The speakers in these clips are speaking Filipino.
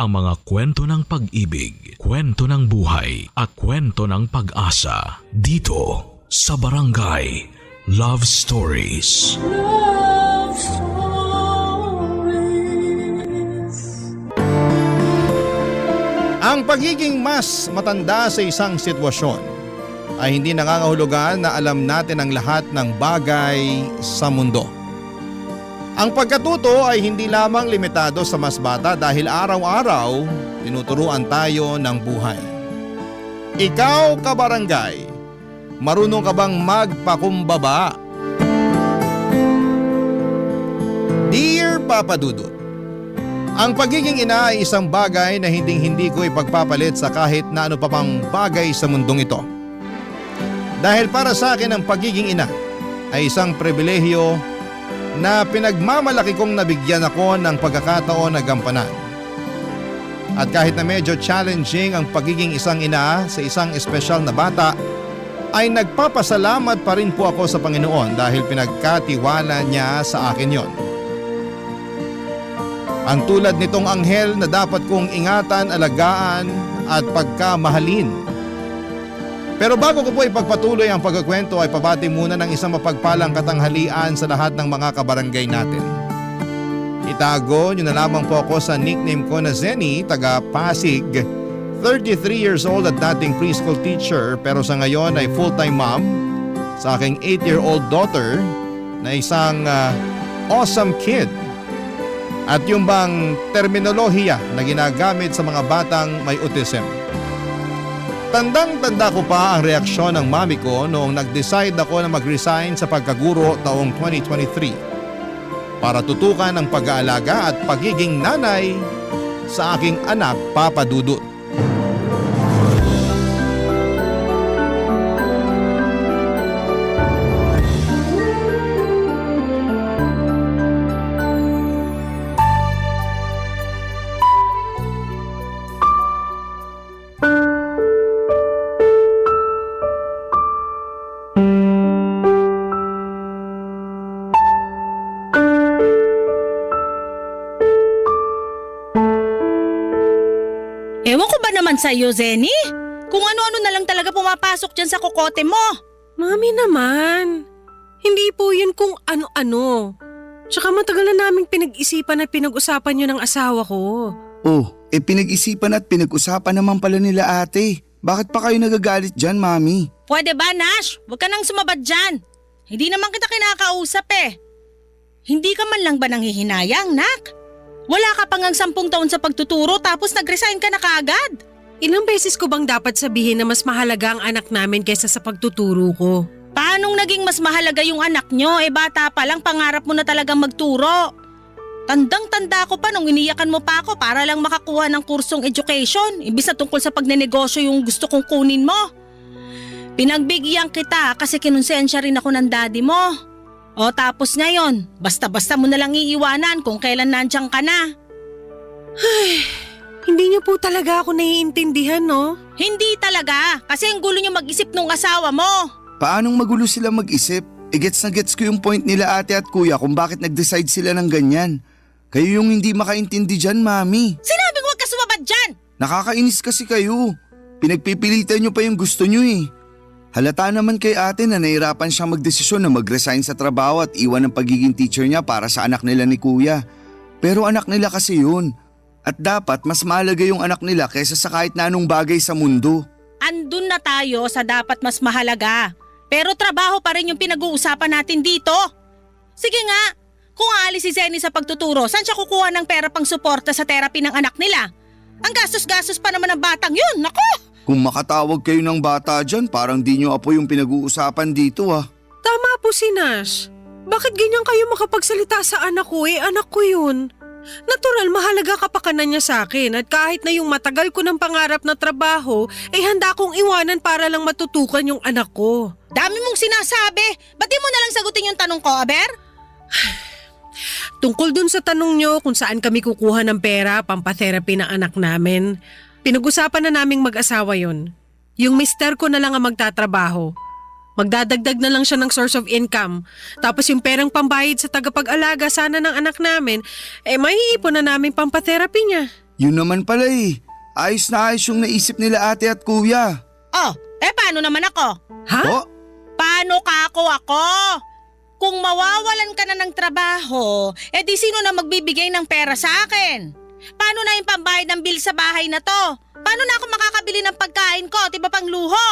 ang mga kwento ng pag-ibig, kwento ng buhay at kwento ng pag-asa dito sa Barangay Love Stories. Love Stories. Ang pagiging mas matanda sa isang sitwasyon ay hindi nangangahulugan na alam natin ang lahat ng bagay sa mundo. Ang pagkatuto ay hindi lamang limitado sa mas bata dahil araw-araw tinuturuan tayo ng buhay. Ikaw, kabarangay, marunong ka bang magpakumbaba? Dear Papa Dudut, ang pagiging ina ay isang bagay na hindi ko ipagpapalit sa kahit na ano pa pang bagay sa mundong ito. Dahil para sa akin ang pagiging ina ay isang pribilehyo na pinagmamalaki kong nabigyan ako ng pagkakataon na gampanan. At kahit na medyo challenging ang pagiging isang ina sa isang espesyal na bata, ay nagpapasalamat pa rin po ako sa Panginoon dahil pinagkatiwala niya sa akin yon. Ang tulad nitong anghel na dapat kong ingatan, alagaan at pagkamahalin. Pero bago ko po ipagpatuloy ang pagkukwento ay pabati muna ng isang mapagpalang katanghalian sa lahat ng mga kabarangay natin. Itago niyo na lamang po ako sa nickname ko na Zenny, taga Pasig, 33 years old at dating preschool teacher pero sa ngayon ay full-time mom sa aking 8-year-old daughter na isang awesome kid. At yung bang terminolohiya na ginagamit sa mga batang may autism. Tandang-tanda ko pa ang reaksyon ng mami ko noong nag-decide ako na mag-resign sa pagkaguro taong 2023 para tutukan ang pag-aalaga at pagiging nanay sa aking anak, Papa Dudut. Ewan ko ba naman sa'yo, Zenny? Kung ano-ano na lang talaga pumapasok dyan sa kokote mo. Mami naman, hindi po yun kung ano-ano. Tsaka matagal na naming pinag-isipan at pinag-usapan yun ng asawa ko. Oh, pinag-isipan at pinag-usapan naman pala nila ate. Bakit pa kayo nagagalit dyan, Mami? Pwede ba, Nash? Huwag ka nang sumabad dyan. Hindi naman kita kinakausap eh. Hindi ka man lang ba nanghihinayang, Nak? Wala ka pang 10 taon sa pagtuturo tapos nag-resign ka na kaagad. Ilang beses ko bang dapat sabihin na mas mahalaga ang anak namin kaysa sa pagtuturo ko? Paanong naging mas mahalaga yung anak nyo? Bata pa lang, pangarap mo na talagang magturo. Tandang-tanda ko pa nung iniyakan mo pa ako para lang makakuha ng kursong education. Imbis na tungkol sa pagnenegosyo yung gusto kong kunin mo. Pinagbigyan kita kasi kinonsensya rin ako ng daddy mo. O tapos ngayon, basta-basta mo na lang iiwanan kung kailan nandiyan ka na. Ay, hindi niyo po talaga ako naiintindihan, no? Hindi talaga, kasi ang gulo niyo mag-isip nung asawa mo. Paanong magulo sila mag-isip? Gets na gets ko yung point nila ate at kuya kung bakit nag-decide sila ng ganyan. Kayo yung hindi makaintindi dyan, Mami. Sinabing huwag ka sumabad dyan! Nakakainis kasi kayo. Pinagpipilitan nyo pa yung gusto nyo eh. Halata naman kay ate na nahirapan siyang magdesisyon na mag-resign sa trabaho at iwan ang pagiging teacher niya para sa anak nila ni kuya. Pero anak nila kasi yun. At dapat mas mahalaga yung anak nila kaysa sa kahit na anong bagay sa mundo. Andun na tayo sa dapat mas mahalaga. Pero trabaho pa rin yung pinag-uusapan natin dito. Sige nga, kung aalis si Zenny sa pagtuturo, saan siya kukuha ng pera pang suporta sa therapy ng anak nila? Ang gastos-gastos pa naman ng batang yun, naku! Kung makatawag kayo ng bata dyan, parang di nyo apo yung pinag-uusapan dito ah. Tama po si Nash. Bakit ganyan kayo makapagsalita sa anak ko? Anak ko yun. Natural, mahalaga kapakanan niya sa akin at kahit na yung matagal ko ng pangarap na trabaho, handa kong iwanan para lang matutukan yung anak ko. Dami mong sinasabi. Ba't di mo na lang sagutin yung tanong ko, Aber? Tungkol dun sa tanong nyo kung saan kami kukuha ng pera pampatherapy ng anak namin, pinag-usapan na naming mag-asawa yun. Yung mister ko na lang ang magtatrabaho. Magdadagdag na lang siya ng source of income. Tapos yung perang pambayad sa tagapag-alaga sana ng anak namin, maiipon na namin pampatherapy niya. Yun naman pala eh. Ayos na ayos yung naisip nila ate at kuya. Oh, paano naman ako? Ha? Oh, Paano ka ako? Kung mawawalan ka na ng trabaho, di sino na magbibigay ng pera sa akin? Paano na yung pambayad ng bill sa bahay na to? Paano na ako makakabili ng pagkain ko, di ba pang luho?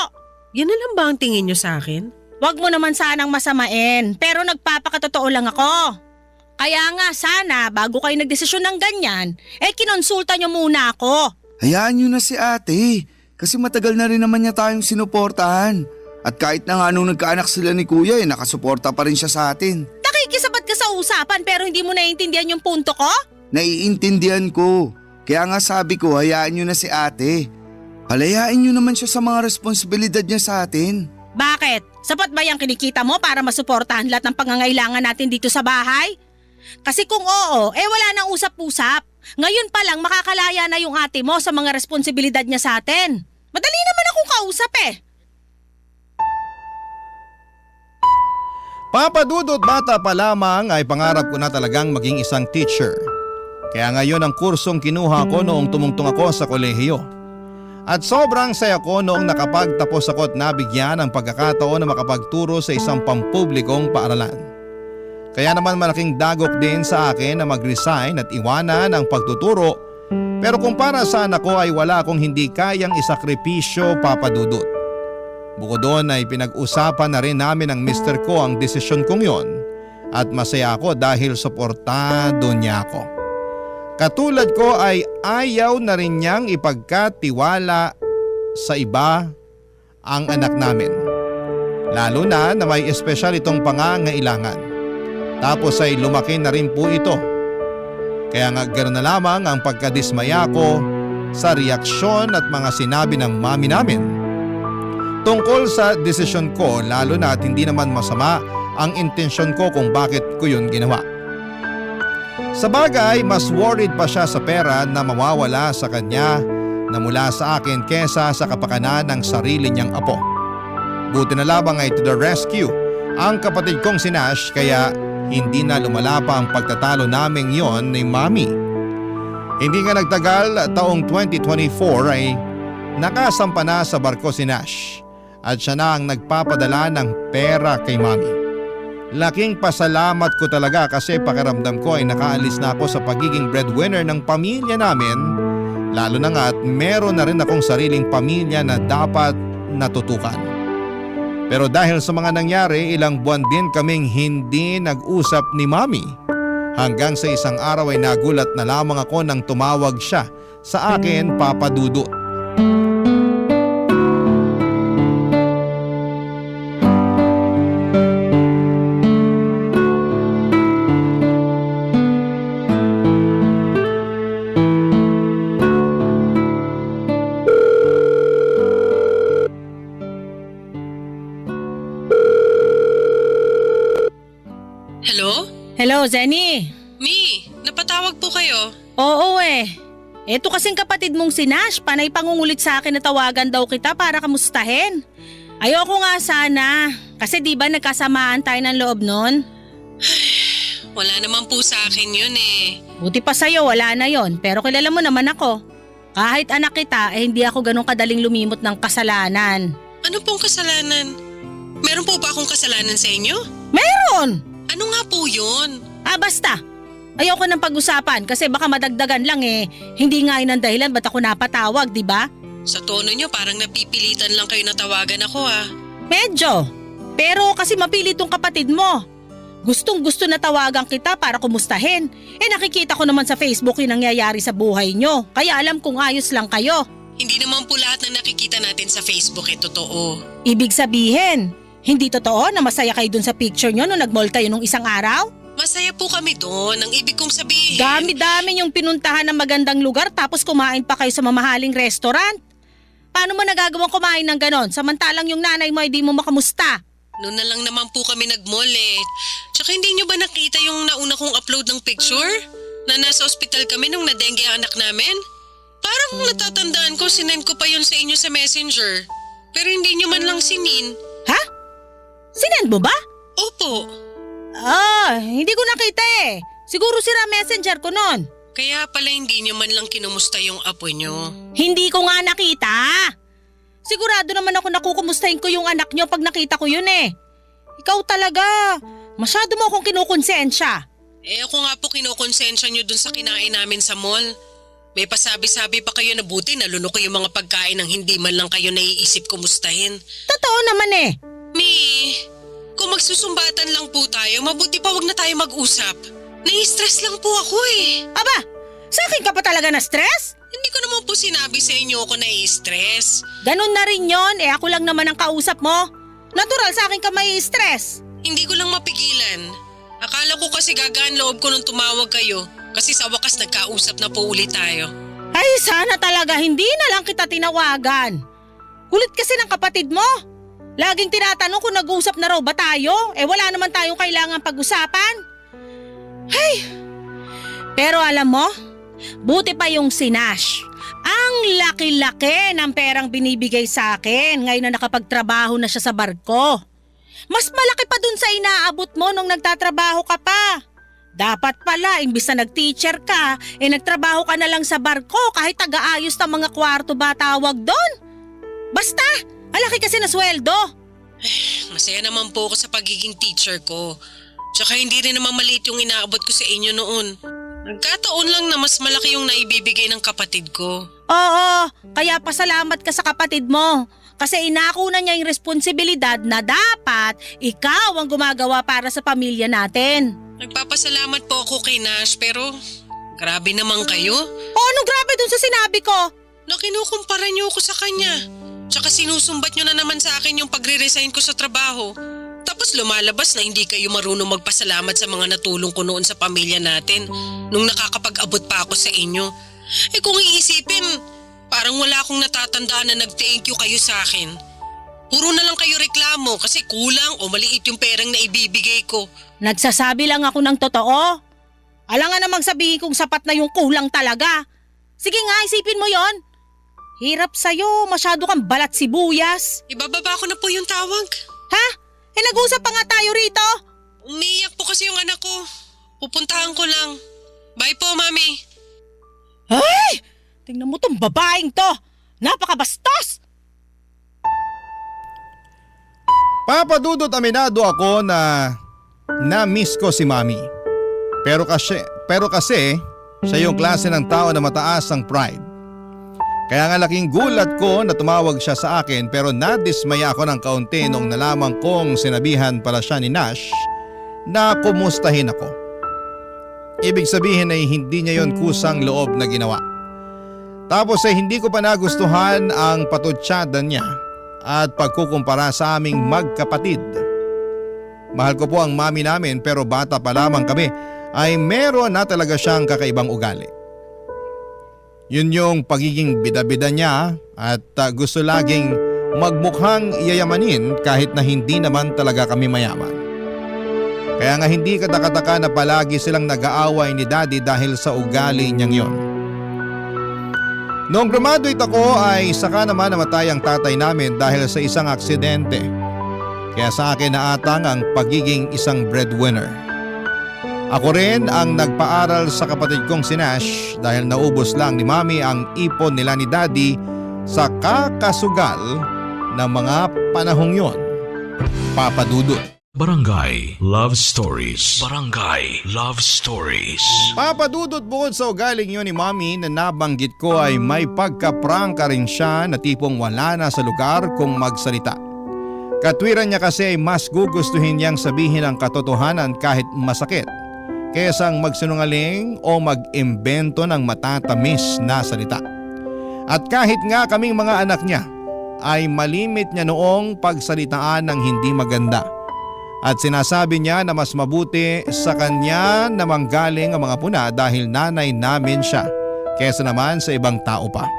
Yan na lang ba ang tingin niyo sa akin? Wag mo naman sanang masamain, pero nagpapakatotoo lang ako. Kaya nga sana, bago kayo nagdesisyon ng ganyan, kinonsulta nyo muna ako. hayaan nyo na si ate. Kasi matagal na rin naman niya tayong sinuportahan. At kahit na nga nung nagkaanak sila ni kuya nakasuporta pa rin siya sa atin. Nakikisabat ka sa usapan pero hindi mo naiintindihan yung punto ko? Naiintindihan ko. Kaya nga sabi ko, hayaan nyo na si ate. Palayain nyo naman siya sa mga responsibilidad niya sa atin. Bakit? Sapat ba yung kinikita mo para masuportahan lahat ng pangangailangan natin dito sa bahay? Kasi kung oo, wala nang usap-usap. Ngayon pa lang makakalaya na yung ate mo sa mga responsibilidad niya sa atin. Madali naman akong kausap Papa Dudut, bata pa lamang ay pangarap ko na talagang maging isang teacher. Kaya ngayon ang kursong kinuha ko noong tumungtong ako sa kolehiyo. At sobrang saya ko noong nakapagtapos ako at nabigyan ng pagkakataon na makapagturo sa isang pampublikong paaralan. Kaya naman malaking dagok din sa akin na mag-resign at iwanan ang pagtuturo. Pero kung para sa anak ko ay wala akong hindi kayang isakripisyo, Papa Dudut. Bukod doon ay pinag-usapan na rin namin ng mister ko ang desisyon kong yon at masaya ako dahil suportado niya ako. Katulad ko ay ayaw na rin niyang ipagkatiwala sa iba ang anak namin. Lalo na may espesyal itong pangangailangan. Tapos ay lumaki na rin po ito. Kaya nga ganoon na lamang ang pagkadismaya ko sa reaksyon at mga sinabi ng mami namin. Tungkol sa desisyon ko, lalo na at hindi naman masama ang intensyon ko kung bakit ko yun ginawa. Sa bagay, mas worried pa siya sa pera na mawawala sa kanya na mula sa akin kesa sa kapakanan ng sarili niyang apo. Buti na lamang ay to the rescue ang kapatid kong si Nash kaya hindi na lumala pa ang pagtatalo naming yon ni Mami. Hindi nga nagtagal, taong 2024 ay nakasampa na sa barko si Nash. At siya na ang nagpapadala ng pera kay Mami. Laking pasalamat ko talaga kasi pakiramdam ko ay nakaalis na ako sa pagiging breadwinner ng pamilya namin. Lalo na nga at meron na rin akong sariling pamilya na dapat natutukan. Pero dahil sa mga nangyari, ilang buwan din kaming hindi nag-usap ni Mami. Hanggang sa isang araw ay nagulat na lamang ako nang tumawag siya sa akin, Papa Dudut. Hello, Zenny. Mi, napatawag po kayo. Oo Eto kasing kapatid mong si Nash, panay pangungulit sa akin na tawagan daw kita para kamustahin. Ayoko nga sana, kasi di ba nagkasamaan tayo ng loob nun? Wala naman po sa akin yun Buti pa sa'yo, wala na yon. Pero kilala mo naman ako. Kahit anak kita, hindi ako ganun kadaling lumimot ng kasalanan. Ano pong kasalanan? Meron po ba akong kasalanan sa inyo? Meron! Ano nga po yun? Basta. Ayoko nang pag-usapan kasi baka madagdagan lang Hindi nga yun ang dahilan ba't ako napatawag, di ba? Sa tono nyo parang napipilitan lang kayo na tawagan ako Medyo. Pero kasi mapilit tong kapatid mo. Gustong gusto na tawagan kita para kumustahin. Nakikita ko naman sa Facebook yung nangyayari sa buhay nyo. Kaya alam kong ayos lang kayo. Hindi naman po lahat ng nakikita natin sa Facebook totoo. Ibig sabihin, hindi totoo na masaya kayo dun sa picture nyo nung nag-mall kayo nung isang araw? Masaya po kami doon. Ang ibig kong sabihin… Dami-dami yung pinuntahan ng magandang lugar tapos kumain pa kayo sa mamahaling restaurant. Paano mo nagagawang kumain ng ganon samantalang yung nanay mo ay di mo makamusta? Noon na lang naman po kami nag-mall Tsaka hindi nyo ba nakita yung nauna kong upload ng picture? Na nasa ospital kami nung na-dengue ang anak namin? Parang natatandaan ko, sinend ko pa yun sa inyo sa messenger. Pero hindi nyo man lang sinin. Ha? Sinend mo ba? Opo. Hindi ko nakita Siguro sira messenger ko nun. Kaya pala hindi niyo man lang kinumusta yung apo niyo. Hindi ko nga nakita. Sigurado naman ako nakukumustahin ko yung anak nyo pag nakita ko yun eh. Ikaw talaga, masyado mo akong kinukonsensya. Ako nga po kinukonsensya niyo dun sa kinain namin sa mall. May pasabi-sabi pa kayo na buti nalunok ko yung mga pagkain ng hindi man lang kayo naiisip kumustahin. Totoo naman eh. Mi, kung magsusumbatan lang po tayo, mabuti pa wag na tayo mag-usap. Nai-stress lang po ako eh. Aba, sa akin ka pa talaga na stress? Hindi ko naman po sinabi sa inyo ako nai-stress. Ganun na rin yon, ako lang naman ang kausap mo. Natural sa akin ka may stress. Hindi ko lang mapigilan. Akala ko kasi gagaan loob ko nung tumawag kayo. Kasi sa wakas nagkausap na po ulit tayo. Ay, sana talaga hindi na lang kita tinawagan. Kulit kasi ng kapatid mo. Laging tinatanong kung nag-uusap na raw ba tayo. Wala naman tayong kailangan pag-usapan. Hey! Pero alam mo, buti pa yung si Nash. Ang laki-laki ng perang binibigay sa akin ngayon na nakapagtrabaho na siya sa barko. Mas malaki pa dun sa inaabot mo nung nagtatrabaho ka pa. Dapat pala, imbis na nag-teacher ka, nagtrabaho ka na lang sa barko kahit taga-ayos ng mga kwarto ba tawag doon. Basta, alaki kasi na sweldo. Masaya naman po ako sa pagiging teacher ko. Tsaka hindi rin naman maliit yung inaabot ko sa inyo noon. Nagkataon lang na mas malaki yung naibibigay ng kapatid ko. Oo, kaya pasalamat ka sa kapatid mo. Kasi inako na niya yung responsibilidad na dapat ikaw ang gumagawa para sa pamilya natin. Nagpapasalamat po ako kay Nash pero grabe naman kayo. Anong grabe dun sa sinabi ko? Na kinukumpara niyo ako sa kanya. Tsaka sinusumbat niyo na naman sa akin yung pagre-resign ko sa trabaho. Tapos lumalabas na hindi kayo marunong magpasalamat sa mga natulong ko noon sa pamilya natin nung nakakapag-abot pa ako sa inyo. Kung iisipin, parang wala akong natatandaan na nag-thank you kayo sa akin. Puro na lang kayo reklamo kasi kulang o maliit yung perang na ibibigay ko. Nagsasabi lang ako ng totoo. Alangan namang sabihin kung sapat na yung kulang talaga. Sige nga, isipin mo yon. Hirap sa'yo, masyado kang balat sibuyas. Ibababa ko na po yung tawag. Ha? Nag-usap pa nga tayo rito. Umiyak po kasi yung anak ko. Pupuntahan ko lang. Bye po, Mami. Ay! Tingnan mo tong babaeng to. Napakabastos! Papadudot aminado ako na na-miss ko si Mami. Pero kasi siya yung klase ng tao na mataas ang pride. Kaya nga laking gulat ko na tumawag siya sa akin pero nadismaya ako ng kaunti nung nalaman kong sinabihan pala siya ni Nash na kumustahin ako. Ibig sabihin ay hindi niya yon kusang loob na ginawa. Tapos ay hindi ko pa nagustuhan ang patutsyada niya at pagkukumpara sa aming magkapatid. Mahal ko po ang mami namin pero bata pa lamang kami ay meron na talaga siyang kakaibang ugali. Yun yung pagiging bida-bida niya at gusto laging magmukhang yayamanin kahit na hindi naman talaga kami mayaman. Kaya nga hindi katakataka na palagi silang nag-aaway ni Daddy dahil sa ugali niyang yon. Noong graduate ako ay saka naman namatay ang tatay namin dahil sa isang aksidente. Kaya sa akin naatang ang pagiging isang breadwinner. Ako rin ang nagpaaral sa kapatid kong si Nash dahil naubos lang ni Mami ang ipon nila ni Daddy sa kakasugal ng mga panahong yon. Papadudot. Barangay Love Stories. Barangay Love Stories. Papadudot bukod sa ugaling yun ni Mami na nabanggit ko ay may pagkaprangka rin siya na tipong wala na sa lugar kung magsalita. Katwiran niya kasi ay mas gugustuhin niyang sabihin ang katotohanan kahit masakit kaysa magsinungaling o mag-imbento ng matatamis na salita. At kahit nga kaming mga anak niya ay malimit niya noong pagsalitaan ng hindi maganda. At sinasabi niya na mas mabuti sa kanya na manggaling ang mga puna dahil nanay namin siya kaysa naman sa ibang tao pa.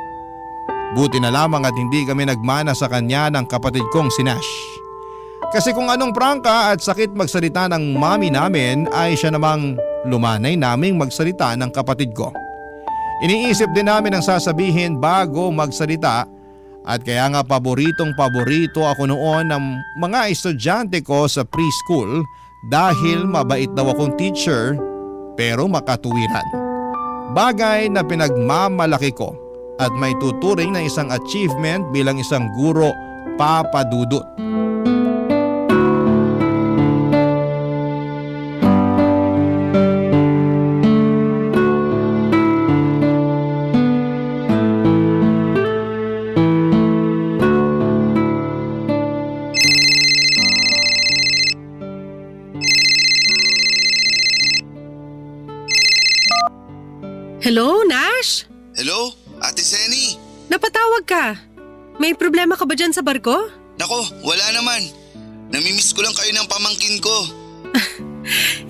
Buti na lamang at hindi kami nagmana sa kanya ng kapatid kong si Nash. Kasi kung anong prangka at sakit magsalita ng mami namin ay siya namang lumanay naming magsalita ng kapatid ko. Iniisip din namin ang sasabihin bago magsalita at kaya nga paboritong-paborito ako noon ng mga estudyante ko sa preschool dahil mabait daw akong teacher pero makatuwiran. Bagay na pinagmamalaki ko at may tuturing na isang achievement bilang isang guro, Papa Dudut. Hello, Nash? Hello, Ate Seni? Napatawag ka. May problema ka ba dyan sa barko? Nako, wala naman. Namimiss ko lang kayo ng pamangkin ko.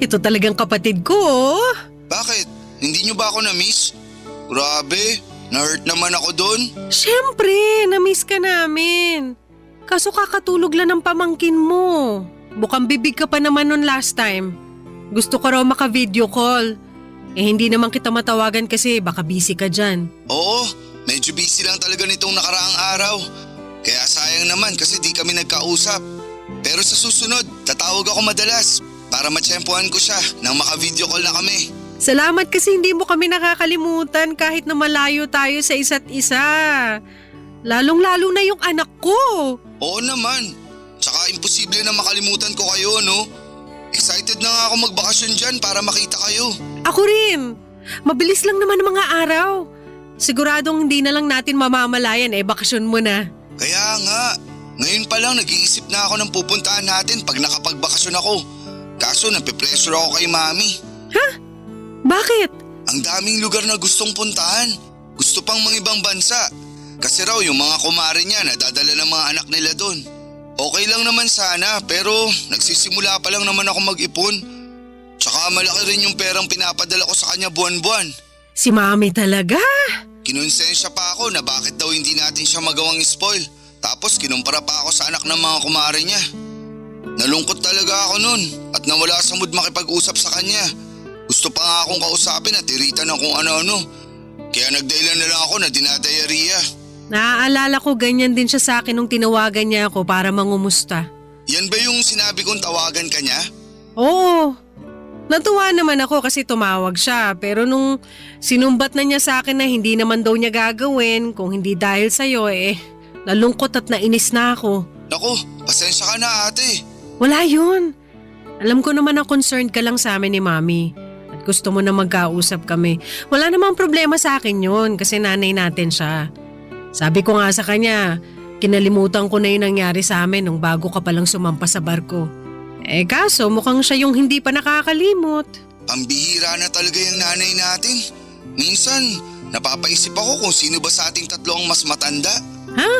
Ito talagang kapatid ko, oh. Bakit? Hindi nyo ba ako na-miss? Grabe, na-hurt naman ako doon. Siyempre, na-miss ka namin. Kaso kakatulog lang ng pamangkin mo. Bukang bibig ka pa naman nun last time. Gusto ko raw maka-video call. Hindi naman kita matawagan kasi baka busy ka dyan. Oo, medyo busy lang talaga nitong nakaraang araw. Kaya sayang naman kasi di kami nagkausap. Pero sa susunod, tatawag ako madalas para matsyempohan ko siya nang maka-video call na kami. Salamat kasi hindi mo kami nakakalimutan kahit na malayo tayo sa isa't isa. Lalong-lalo na yung anak ko. Oo naman. Tsaka imposible na makalimutan ko kayo, no? Excited na nga ako magbakasyon dyan para makita kayo. Ako rin. Mabilis lang naman ang mga araw. Siguradong hindi na lang natin mamamalayan bakasyon mo na. Kaya nga, ngayon pa lang nag-iisip na ako ng pupuntahan natin pag nakapagbakasyon ako. Kaso napipressure ako kay Mami. Ha? Bakit? Ang daming lugar na gustong puntahan. Gusto pang mga ibang bansa. Kasi raw yung mga kumare niya nadadala ng mga anak nila doon. Okay lang naman sana pero nagsisimula pa lang naman ako mag-ipon. Tsaka malaki rin yung perang pinapadala ko sa kanya buwan-buwan. Si Mami talaga? Kinonsensya pa ako na bakit daw hindi natin siya magawang spoil. Tapos kinumpara pa ako sa anak ng mga kumare niya. Nalungkot talaga ako nun at nawala sa mood makipag-usap sa kanya. Gusto pa nga akong kausapin at iritan ng kung ano-ano. Kaya nagdahilan na lang ako na dinadayariya. Naaalala ko ganyan din siya sa akin nung tinawagan niya ako para mangumusta. Yan ba yung sinabi kong tawagan ka niya? Oo. Natuwa naman ako kasi tumawag siya pero nung sinumbat na niya sa akin na hindi naman daw niya gagawin kung hindi dahil sa'yo nalungkot at nainis na ako. Naku, pasensya ka na ate. Wala yun. Alam ko naman na concerned ka lang sa amin ni Mami at gusto mo na magkausap kami. Wala namang problema sa akin yun kasi nanay natin siya. Sabi ko nga sa kanya, kinalimutan ko na yung nangyari sa amin nung bago ka palang sumampa sa barko. Kaso mukhang siya yung hindi pa nakakalimot. Pambihira na talaga yung nanay natin. Minsan, napapaisip ako kung sino ba sa ating tatlo ang mas matanda. Ha?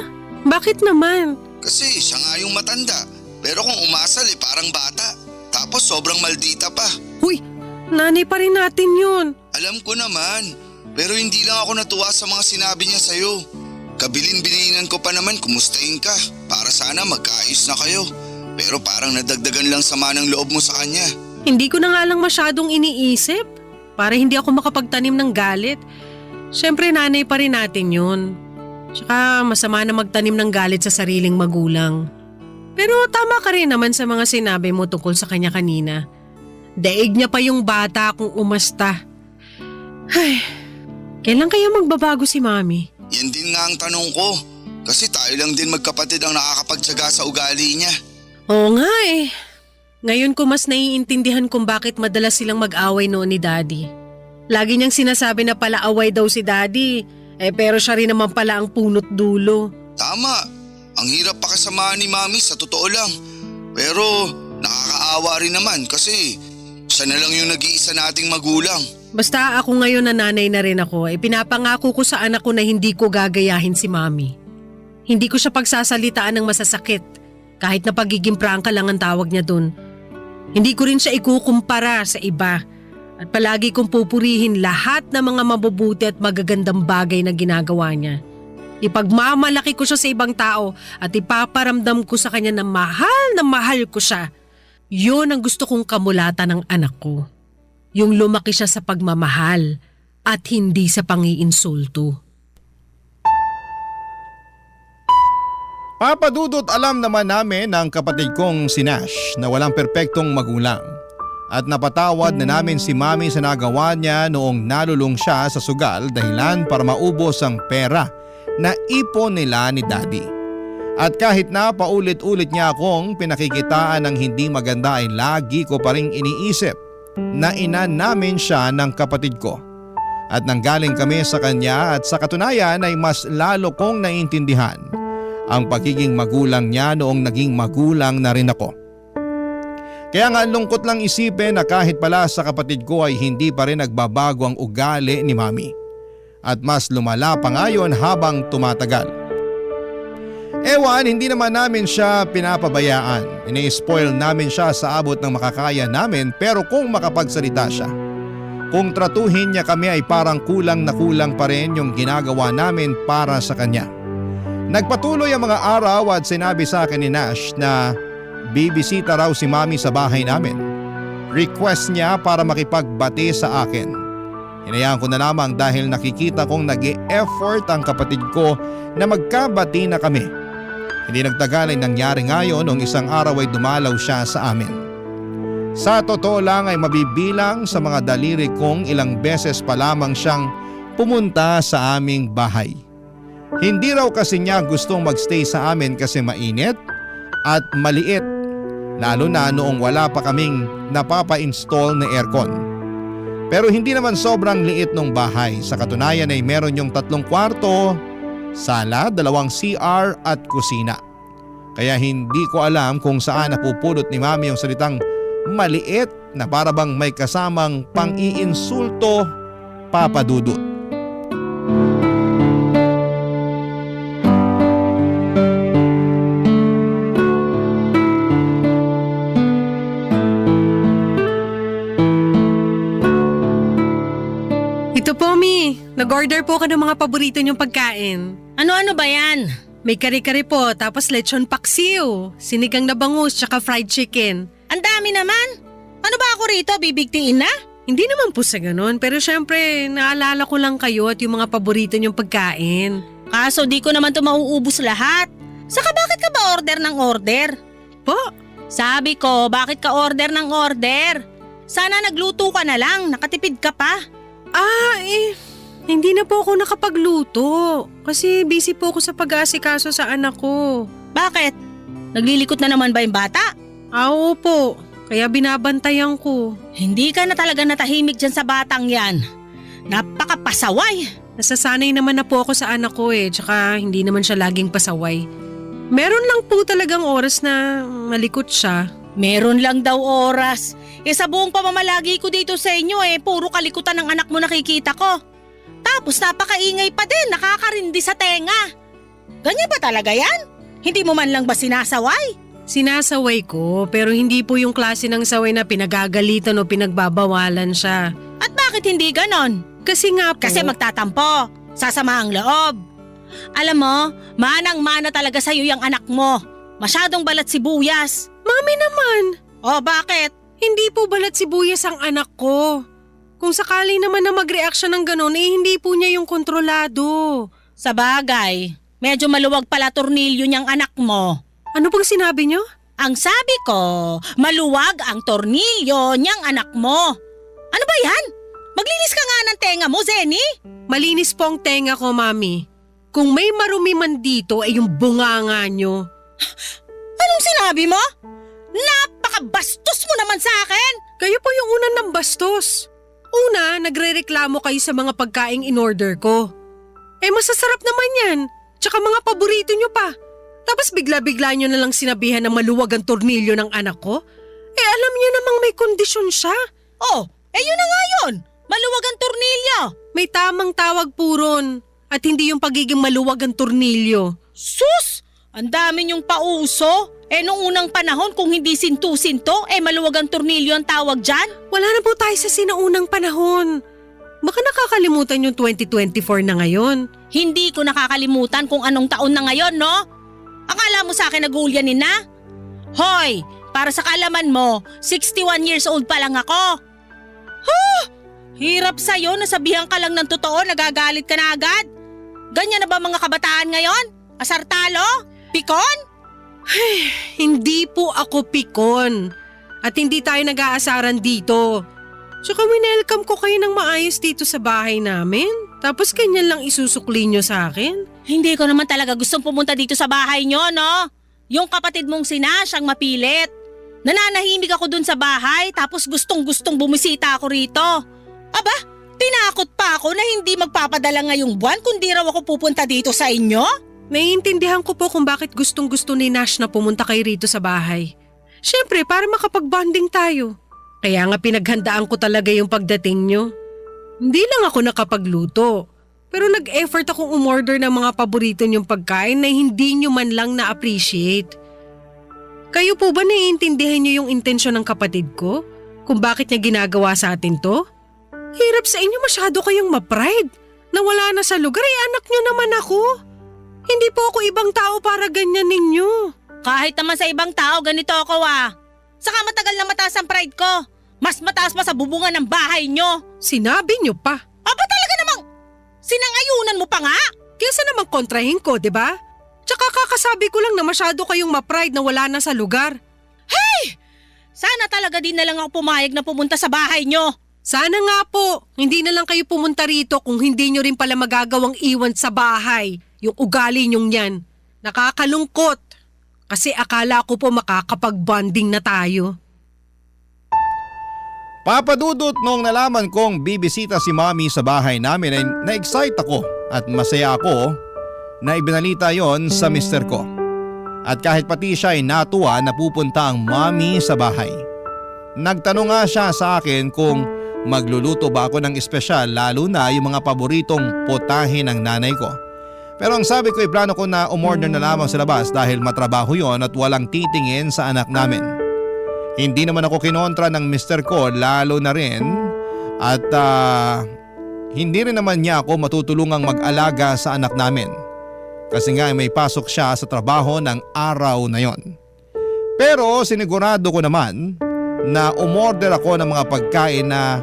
Bakit naman? Kasi siya nga yung matanda. Pero kung umasal parang bata. Tapos sobrang maldita pa. Huy, nanay pa rin natin yun. Alam ko naman. Pero hindi lang ako natuwa sa mga sinabi niya sa'yo. Kabilin-bilinan ko pa naman kumustahin ka para sana magkaayos na kayo. Pero parang nadagdagan lang sama ng loob mo sa kanya. Hindi ko na nga lang masyadong iniisip para hindi ako makapagtanim ng galit. Siyempre nanay pa rin natin yun. Tsaka masama na magtanim ng galit sa sariling magulang. Pero tama ka rin naman sa mga sinabi mo tungkol sa kanya kanina. Daig niya pa yung bata kung umasta. Ay, kailan kaya magbabago si Mami? Yan din nga ang tanong ko. Kasi tayo lang din magkapatid ang nakakapagtsaga sa ugali niya. Oo nga Ngayon ko mas naiintindihan kung bakit madalas silang mag-away noon ni Daddy. Lagi niyang sinasabi na pala away daw si Daddy, pero siya rin naman pala ang punot dulo. Tama. Ang hirap pakasamahan ni Mami sa totoo lang. Pero nakakaawa rin naman kasi siya na lang yung nag-iisa nating magulang. Basta ako ngayon na nanay na rin ako, pinapangako ko sa anak ko na hindi ko gagayahin si Mami. Hindi ko siya pagsasalitaan ng masasakit, kahit na pagiging prangka lang ang tawag niya dun. Hindi ko rin siya ikukumpara sa iba at palagi kong pupurihin lahat ng mga mabubuti at magagandang bagay na ginagawa niya. Ipagmamalaki ko siya sa ibang tao at ipaparamdam ko sa kanya na mahal ko siya. Yun ang gusto kong kamulatan ng anak ko. Yung lumaki siya sa pagmamahal at hindi sa pangiinsulto. Papa Dudut, alam naman namin ng kapatid kong si Nash na walang perpektong magulang. At napatawad na namin si Mami sa nagawa niya noong nalulung siya sa sugal dahilan para maubos ang pera na ipon nila ni Daddy. At kahit na paulit-ulit niya akong pinakikitaan ng hindi maganda ay lagi ko pa ring iniisip na ina namin siya ng kapatid ko. At nanggaling kami sa kanya at sa katunayan ay mas lalo kong naiintindihan ang pagiging magulang niya noong naging magulang na rin ako. Kaya nga lungkot lang isipin na kahit pala sa kapatid ko ay hindi pa rin nagbabago ang ugali ni Mami. At mas lumala pa ngayon habang tumatagal. Ewan, hindi naman namin siya pinapabayaan. Ini-spoil namin siya sa abot ng makakaya namin pero kung makapagsalita siya. Kung tratuhin niya kami ay parang kulang na kulang pa rin yung ginagawa namin para sa kanya. Nagpatuloy ang mga araw at sinabi sa akin ni Nash na bibisita raw si Mami sa bahay namin. Request niya para makipagbati sa akin. Hinayaan ko na lamang dahil nakikita kong nag-e-effort ang kapatid ko na magkabati na kami. Hindi nagtagal ay nangyari ngayon nung isang araw ay dumalaw siya sa amin. Sa totoo lang ay mabibilang sa mga daliri kong ilang beses pa lamang siyang pumunta sa aming bahay. Hindi raw kasi niya gustong magstay sa amin kasi mainit at maliit, lalo na noong wala pa kaming napapa-install na aircon. Pero hindi naman sobrang liit ng bahay. Sa katunayan ay meron yung 3 kwarto, sala, 2 CR at kusina. Kaya hindi ko alam kung saan napupulot ni Mami yung salitang maliit na para bang may kasamang pang-iinsulto, Papa Dudut. Ito po, Mi. Nag-order po ka ng mga paborito niyong pagkain. Ano-ano ba yan? May kare-kare po, tapos lechon paksiw, sinigang na bangus, tsaka fried chicken. Ang dami naman. Ano ba ako rito? Bibigtiin na? Hindi naman po sa ganun, pero syempre, naalala ko lang kayo at yung mga paborito niyong pagkain. Kaso di ko naman to mauubos lahat. Saka bakit ka ba order ng order? Po? Sabi ko, bakit ka order ng order? Sana nagluto ka na lang, nakatipid ka pa. Hindi na po ako nakapagluto. Kasi busy po ako sa pag-aasikaso sa anak ko. Bakit? Naglilikot na naman ba yung bata? Oo po, kaya binabantayan ko. Hindi ka na talaga natahimik dyan sa batang yan. Napakapasaway. Nasasanay naman na po ako sa anak ko tsaka hindi naman siya laging pasaway. Meron lang po talagang oras na malikot siya. Meron lang daw oras. Sa buong pamamalagi ko dito sa inyo puro kalikutan ng anak mo nakikita ko. Tapos napakaingay pa din, nakakarindi sa tenga. Ganyan ba talaga yan? Hindi mo man lang ba sinasaway? Sinasaway ko, pero hindi po yung klase ng saway na pinagagalitan o pinagbabawalan siya. At bakit hindi ganon? Kasi nga po… Kasi magtatampo, sasama ang loob. Alam mo, manang-mana talaga sa'yo yung anak mo. Masyadong balat sibuyas. Mami naman! O bakit? Hindi po balat sibuyas ang anak ko. Kung sakali naman na mag-react siya ng ganon, hindi po niya yung kontrolado. Sa bagay, medyo maluwag pala tornilyo niyang anak mo. Ano pong sinabi niyo? Ang sabi ko, maluwag ang tornilyo niyang anak mo. Ano ba yan? Maglinis ka nga ng tenga mo, Zenny. Malinis po ang tenga ko, Mami. Kung may marumi man dito ay yung bunganga niyo. Anong sinabi mo? Napakabastos mo naman sa akin. Kayo po yung unang ng bastos. Una, nagre-reklamo kayo sa mga pagkaing in-order ko. Masasarap naman yan. Tsaka mga paborito nyo pa. Tapos bigla-bigla nyo na lang sinabihan na maluwag ang tornilyo ng anak ko? Alam nyo namang may kondisyon siya. Yun na nga yun. Maluwag ang tornilyo. May tamang tawag po ron. At hindi yung pagiging maluwag ang tornilyo. Sus! Ang dami niyong pauso. Nung unang panahon kung hindi sinto-sinto, maluwag ang tornilyo ang tawag dyan? Wala na po tayo sa sinaunang panahon. Baka nakakalimutan yung 2024 na ngayon. Hindi ko nakakalimutan kung anong taon na ngayon, no? Akala mo sa akin nag-uulyanin na? Hoy, para sa kaalaman mo, 61 years old pa lang ako. Hirap sa'yo, nasabihan ka lang ng totoo, nagagalit ka na agad. Ganyan na ba mga kabataan ngayon? Asartalo? Pikon? Hindi po ako pikon. At hindi tayo nag-aasaran dito. Tsaka winelcome ko kayo ng maayos dito sa bahay namin. Tapos ganyan lang isusukli nyo sa akin. Hindi ko naman talaga gustong pumunta dito sa bahay nyo, no? Yung kapatid mong si Nash ang mapilit. Nananahimik ako dun sa bahay tapos gustong-gustong bumisita ako rito. Aba, tinakot pa ako na hindi magpapadala ngayong buwan kundi raw ako pupunta dito sa inyo? Naiintindihan ko po kung bakit gustong-gusto ni Nash na pumunta kayo rito sa bahay. Siyempre, para makapag-bonding tayo. Kaya nga pinaghandaan ko talaga yung pagdating nyo. Hindi lang ako nakapagluto. Pero nag-effort akong umorder ng mga paborito niyong pagkain na hindi nyo man lang na-appreciate. Kayo po ba naiintindihan niyo yung intensyon ng kapatid ko? Kung bakit niya ginagawa sa atin to? Hirap sa inyo, masyado kayong ma-pride. Nawala na sa lugar, anak nyo naman ako. Hindi po ako ibang tao para ganyan ninyo. Kahit naman sa ibang tao, ganito ako Saka matagal na mataas ang pride ko. Mas mataas pa sa bubungan ng bahay nyo. Sinabi nyo pa. Aba talaga namang sinangayunan mo pa nga? Kesa namang kontrahin ko, di ba? Tsaka kakasabi ko lang na masyado kayong ma-pride na wala na sa lugar. Sana talaga din na lang ako pumayag na pumunta sa bahay nyo. Sana nga po, hindi na lang kayo pumunta rito kung hindi nyo rin pala magagawang iwan sa bahay. Yung ugali nyong yan. Nakakalungkot. Kasi akala ko po makakapag-bonding na tayo. Papadudot, noong nalaman kong bibisita si Mami sa bahay namin ay na-excite ako at masaya ako na ibinalita yon sa mister ko. At kahit pati siya ay natuwa na pupunta ang Mami sa bahay. Nagtanong nga siya sa akin kung magluluto ba ako ng espesyal lalo na yung mga paboritong potahe ng nanay ko. Pero ang sabi ko ay plano ko na umorder na lamang sa labas dahil matrabaho yon at walang titingin sa anak namin. Hindi naman ako kinontra ng mister ko lalo na rin at hindi rin naman niya ako matutulungang mag-alaga sa anak namin. Kasi nga may pasok siya sa trabaho ng araw na yon. Pero sinigurado ko naman na umorder ako ng mga pagkain na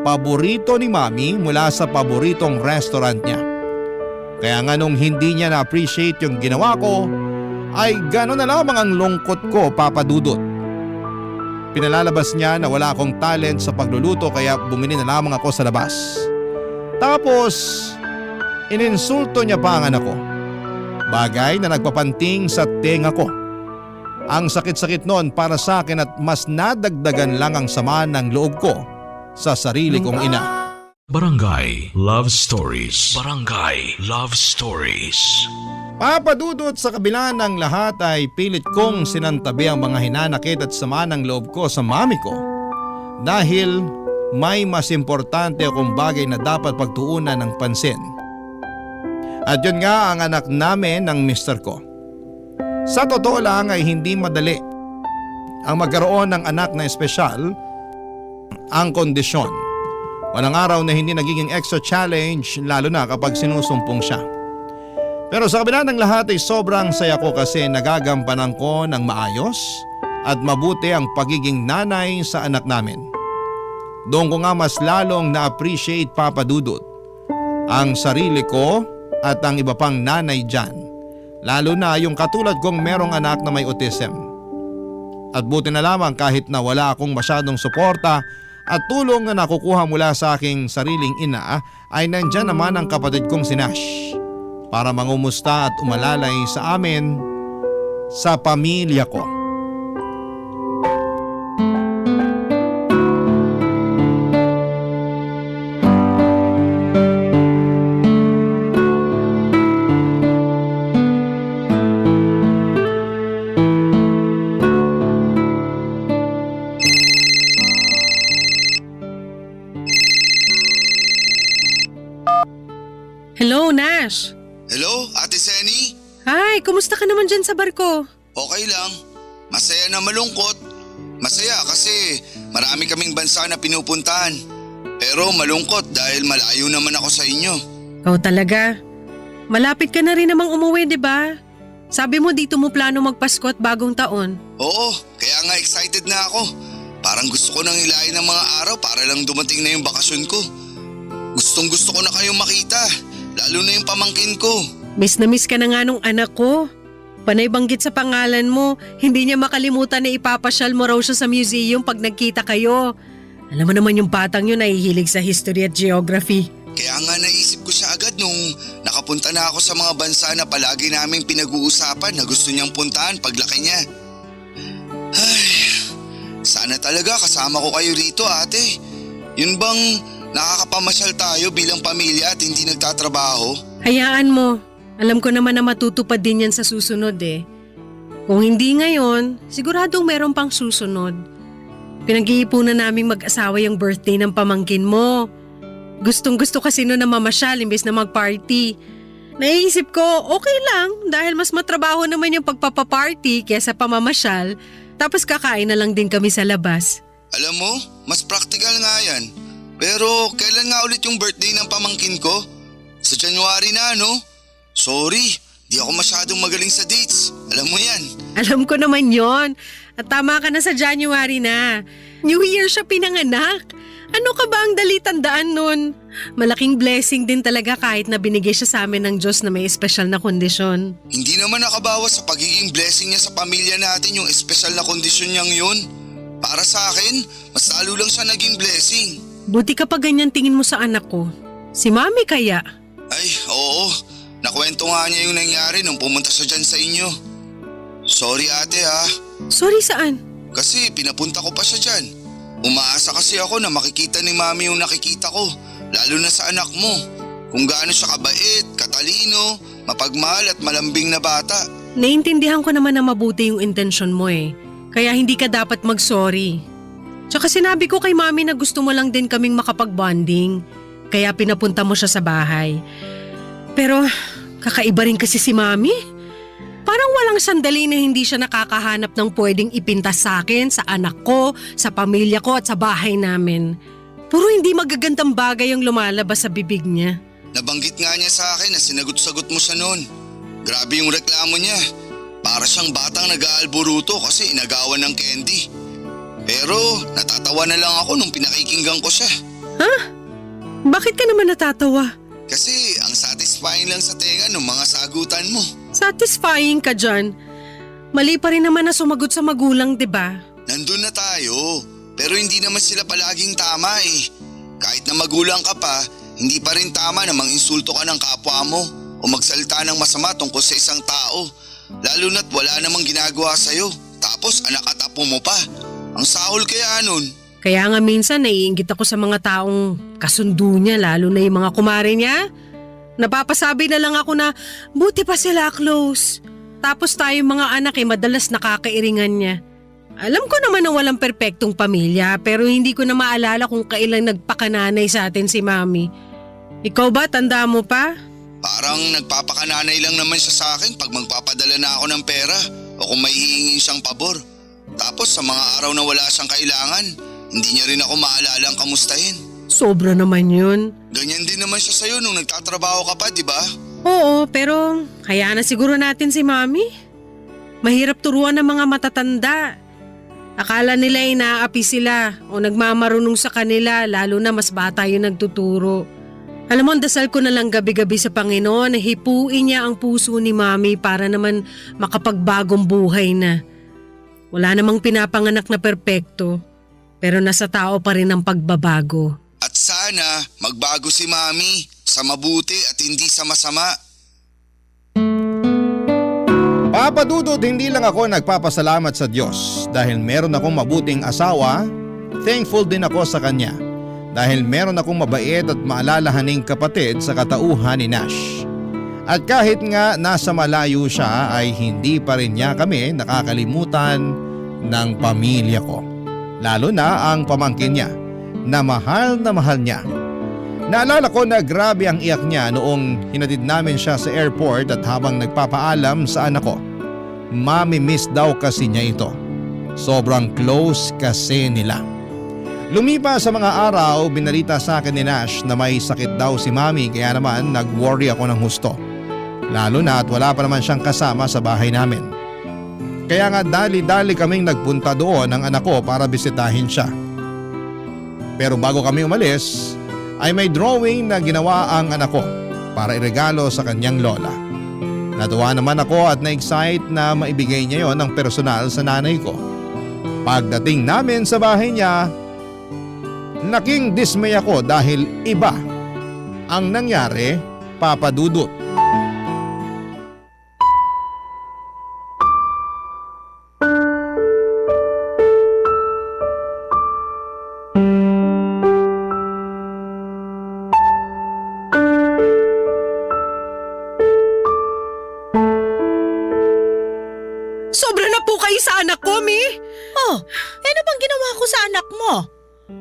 paborito ni Mami mula sa paboritong restaurant niya. Kaya nga nung hindi niya na-appreciate yung ginawa ko, ay gano'n na lamang ang lungkot ko, Papa Dudut. Pinalalabas niya na wala akong talent sa pagluluto kaya bumili na lamang ako sa labas. Tapos, ininsulto niya pa ang anak ko. Bagay na nagpapanting sa tenga ko. Ang sakit-sakit noon para sa akin at mas nadagdagan lang ang sama ng loob ko sa sarili kong ina. Barangay Love Stories. Barangay Love Stories. Papadudot, sa kabila ng lahat ay pilit kong sinantabi ang mga hinanakit at sama ng loob ko sa mami ko. Dahil may mas importante akong bagay na dapat pagtuunan ng pansin. At yun nga ang anak namin ng mister ko. Sa totoo lang ay hindi madali ang magkaroon ng anak na espesyal. Ang kondisyon, walang araw na hindi nagiging extra challenge lalo na kapag sinusumpong siya. Pero sa kabila ng lahat ay sobrang saya ko kasi nagagampanan ko ng maayos at mabuti ang pagiging nanay sa anak namin. Doon ko nga mas lalong na-appreciate, Papa Dudut, ang sarili ko at ang iba pang nanay dyan. Lalo na yung katulad kong merong anak na may autism. At buti na lamang kahit na wala akong masyadong suporta at tulong na nakukuha mula sa aking sariling ina ay nandyan naman ang kapatid kong si Nash para mangumusta at umalalay sa amin, sa pamilya ko. Hello, Nash. Hello, Ate Seni? Hi, kumusta ka naman dyan sa barko? Okay lang. Masaya na malungkot. Masaya kasi marami kaming bansa na pinupuntahan. Pero malungkot dahil malayo naman ako sa inyo. Ikaw talaga. Malapit ka na rin namang umuwi, di ba? Sabi mo dito mo plano magpasko at bagong taon. Oo, kaya nga excited na ako. Parang gusto ko nang hilahin ng mga araw para lang dumating na yung bakasyon ko. Gustong gusto ko na kayong makita, lalo na yung pamangkin ko. Miss na miss ka na nga nung anak ko. Panay banggit sa pangalan mo, hindi niya makalimutan na ipapasyal mo raw siya sa museum pag nagkita kayo. Alam mo naman yung batang yun nahihilig sa history at geography. Kaya nga naisip ko siya agad nung nakapunta na ako sa mga bansa na palagi naming pinag-uusapan na gusto niyang puntahan paglaki niya. Ay, sana talaga kasama ko kayo rito, ate. Yun bang nakakapamasyal tayo bilang pamilya at hindi nagtatrabaho? Hayaan mo. Alam ko naman na matutupad din yan sa susunod eh. Kung hindi ngayon, siguradong meron pang susunod. Pinag-iipunan naming mag-asawa yung birthday ng pamangkin mo. Gustong-gusto kasi noon na mamasyal imbes na mag-party. Naiisip ko, okay lang dahil mas matrabaho naman yung pagpapaparty kesa pamamasyal. Tapos kakain na lang din kami sa labas. Alam mo, mas practical nga yan. Pero kailan nga ulit yung birthday ng pamangkin ko? Sa January na, no? Sorry, di ako masyadong magaling sa dates. Alam mo yan. Alam ko naman yon. At tama ka na sa January na. New Year siya pinanganak. Ano ka ba ang dali tandaan nun? Malaking blessing din talaga kahit na binigay siya sa amin ng Diyos na may espesyal na kondisyon. Hindi naman nakabawas sa pagiging blessing niya sa pamilya natin yung espesyal na kondisyon niyang yun. Para sa akin, mas lalo lang siya naging blessing. Buti ka pa ganyan tingin mo sa anak ko. Si Mami kaya? Ay, oo. Nakwento nga niya yung nangyari nung pumunta siya dyan sa inyo. Sorry ate ha. Sorry saan? Kasi pinapunta ko pa siya dyan. Umaasa kasi ako na makikita ni Mami yung nakikita ko. Lalo na sa anak mo. Kung gaano siya kabait, katalino, mapagmahal at malambing na bata. Naiintindihan ko naman na mabuti yung intensyon mo eh. Kaya hindi ka dapat mag-sorry. Tsaka sinabi ko kay Mami na gusto mo lang din kaming makapag-bonding. Kaya pinapunta mo siya sa bahay. Pero kakaiba rin kasi si Mami. Parang walang sandali na hindi siya nakakahanap ng pwedeng ipintas sa akin, sa anak ko, sa pamilya ko at sa bahay namin. Puro hindi magagandang bagay ang lumalabas sa bibig niya. Nabanggit nga niya sa akin na sinagot-sagot mo siya noon. Grabe yung reklamo niya. Para siyang batang nag-aalburuto kasi inagawan ng candy. Pero natatawa na lang ako nung pinakikinggan ko siya. Ha? Bakit ka naman natatawa? Kasi ang satisfying lang sa tenga ng mga sagutan mo. Satisfying ka dyan. Mali pa rin naman na sumagot sa magulang, 'di ba? Nandun na tayo. Pero hindi naman sila palaging tama eh. Kahit na magulang ka pa, hindi pa rin tama na mang-insulto ka ng kapwa mo o magsalita ng masama tungkol sa isang tao. Lalo na't wala namang ginagawa sa'yo. Tapos anak at apo mo pa. Ang sahol kaya nun. Kaya nga minsan naiinggit ako sa mga taong kasundo niya, lalo na yung mga kumare niya. Napapasabi na lang ako na buti pa sila close. Tapos tayo mga anak madalas nakakairingan niya. Alam ko naman na walang perpektong pamilya pero hindi ko na maalala kung kailan nagpakananay sa atin si Mami. Ikaw ba, tanda mo pa? Parang nagpapakananay lang naman siya sa akin pag magpapadala na ako ng pera o kung may hihingin siyang pabor. Tapos sa mga araw na wala siyang kailangan, hindi niya rin ako maalala ang kamustahin. Sobra naman yun. Ganyan din naman siya sa'yo nung nagtatrabaho ka pa, di ba? Oo, pero hayaan na siguro natin si Mami. Mahirap turuan ng mga matatanda. Akala nila inaapi sila o nagmamarunong sa kanila lalo na mas bata yung nagtuturo. Alam mo, dasal ko na lang gabi-gabi sa Panginoon na hipuin niya ang puso ni Mami para naman makapagbagong buhay na. Wala namang pinapanganak na perpekto, pero nasa tao pa rin ang pagbabago. At sana magbago si Mami sa mabuti at hindi sa masama. Papa Dudut, hindi lang ako nagpapasalamat sa Diyos dahil meron akong mabuting asawa, thankful din ako sa Kanya dahil meron akong mabait at maalalahaning kapatid sa katauhan ni Nash. At kahit nga nasa malayo siya ay hindi pa rin niya kami nakakalimutan ng pamilya ko. Lalo na ang pamangkin niya na mahal niya. Naalala ko na grabe ang iyak niya noong hinatid namin siya sa airport at habang nagpapaalam sa anak ko. Mami-miss daw kasi niya ito. Sobrang close kasi nila. Lumipas sa mga araw, binalita sa akin ni Nash na may sakit daw si Mami kaya naman nag-worry ako ng husto. Lalo na at wala pa naman siyang kasama sa bahay namin. Kaya nga dali-dali kaming nagpunta doon ng anak ko para bisitahin siya. Pero bago kami umalis, ay may drawing na ginawa ang anak ko para iregalo sa kanyang lola. Natuwa naman ako at na-excite na maibigay niya yon ng personal sa nanay ko. Pagdating namin sa bahay niya, laking dismay ako dahil iba ang nangyari, Papa Dudut. Sobra na po kayo sa anak ko, Mi. Oh, ano bang ginawa ko sa anak mo?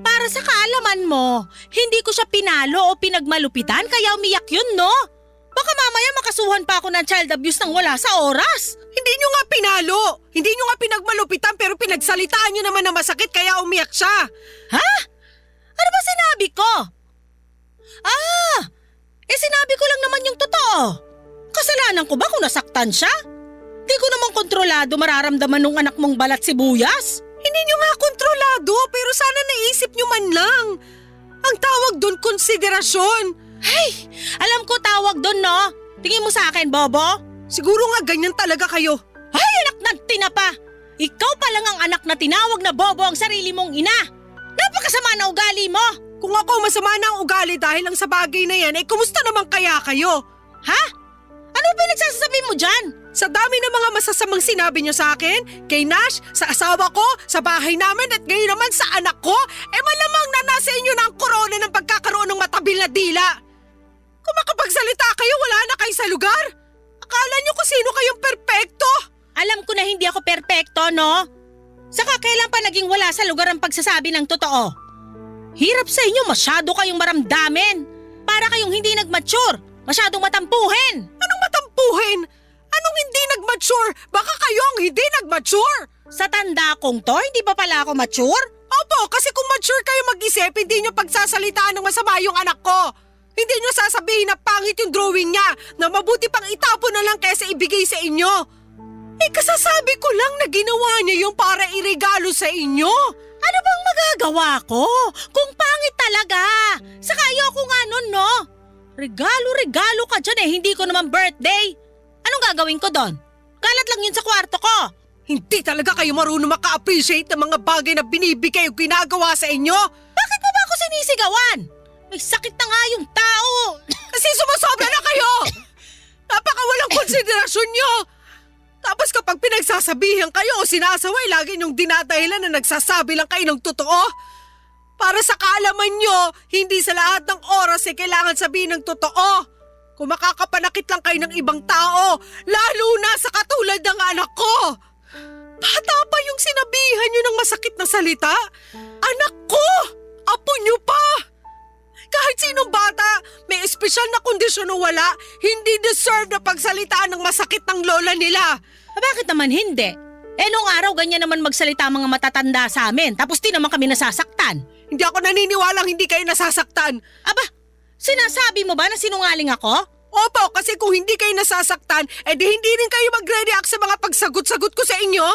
Para sa kaalaman mo, hindi ko siya pinalo o pinagmalupitan kaya umiyak yun, no? Baka mamaya makasuhan pa ako ng child abuse nang wala sa oras. Hindi nyo nga pinalo. Hindi nyo nga pinagmalupitan pero pinagsalitaan nyo naman na masakit kaya umiyak siya. Ha? Ano ba sinabi ko? Sinabi ko lang naman yung totoo. Kasalanan ko ba kung nasaktan siya? Di ko naman kontrolado mararamdaman nung anak mong balat sibuyas. Hindi nyo nga kontrolado pero sana naisip nyo man lang. Ang tawag doon konsiderasyon. Hey, alam ko tawag doon, no? Tingin mo sa akin, Bobo? Siguro nga ganyan talaga kayo. Ay, anak ng tinapa! Ikaw pa lang ang anak na tinawag na Bobo ang sarili mong ina. Napakasama na ugali mo. Kung ako masama na ang ugali dahil lang sa bagay na yan, kumusta naman kaya kayo? Ha? Ano pinagsasabi mo dyan? Sa dami ng mga masasamang sinabi nyo sa akin, kay Nash, sa asawa ko, sa bahay namin at ngayon naman sa anak ko, malamang na nasa inyo na ang korona ng pagkakaroon ng matabil na dila. Kung makapagsalita kayo, wala na kayo sa lugar. Akala nyo kung sino kayong perpekto? Alam ko na hindi ako perpekto, no? Saka kailan pa naging wala sa lugar ang pagsasabi ng totoo? Hirap sa inyo, masyado kayong maramdamin. Para kayong hindi nag-mature, masyadong matampuhin. Anong matampuhin? Anong hindi nag-mature? Baka kayo ang hindi nag-mature. Sa tanda kong to, hindi pa pala ako mature? Opo, kasi kung mature kayo mag-isip, hindi nyo pagsasalitaan ng masama yung anak ko. Hindi nyo sasabihin na pangit yung drawing niya, na mabuti pang itapon na lang kaysa ibigay sa inyo. Kasasabi ko lang na ginawa niya yung para iregalo sa inyo. Ano bang magagawa ko? Kung pangit talaga. Saka ayoko nga nun, no? Regalo ka dyan hindi ko naman birthday. Anong gagawin ko doon? Kalat lang yun sa kwarto ko. Hindi talaga kayo marunong maka-appreciate ng mga bagay na binibigay o ginagawa sa inyo. Bakit mo ba ako sinisigawan? May sakit na nga yung tao. Kasi sumasobra na kayo. Napakawalang konsiderasyon nyo. Tapos kapag pinagsasabihan kayo o sinasaway, lagi niyong dinadahilan na nagsasabi lang kayo ng totoo. Para sa kaalaman nyo, hindi sa lahat ng oras kailangan sabihin ng totoo. Kung makakapanakit lang kayo ng ibang tao, lalo na sa katulad ng anak ko. Bata pa yung sinabihan nyo ng masakit na salita. Anak ko! Apo nyo pa! Kahit sinong bata, may espesyal na kondisyon o wala, hindi deserve na pagsalitaan ng masakit ng lola nila. Bakit naman hindi? Nung araw ganyan naman magsalita ang mga matatanda sa amin, tapos di naman kami nasasaktan. Hindi ako naniniwalang hindi kayo nasasaktan. Aba, sinasabi mo ba na sinungaling ako? Opo, kasi kung hindi kayo nasasaktan, di hindi rin kayo magre-react sa mga pagsagot-sagot ko sa inyo.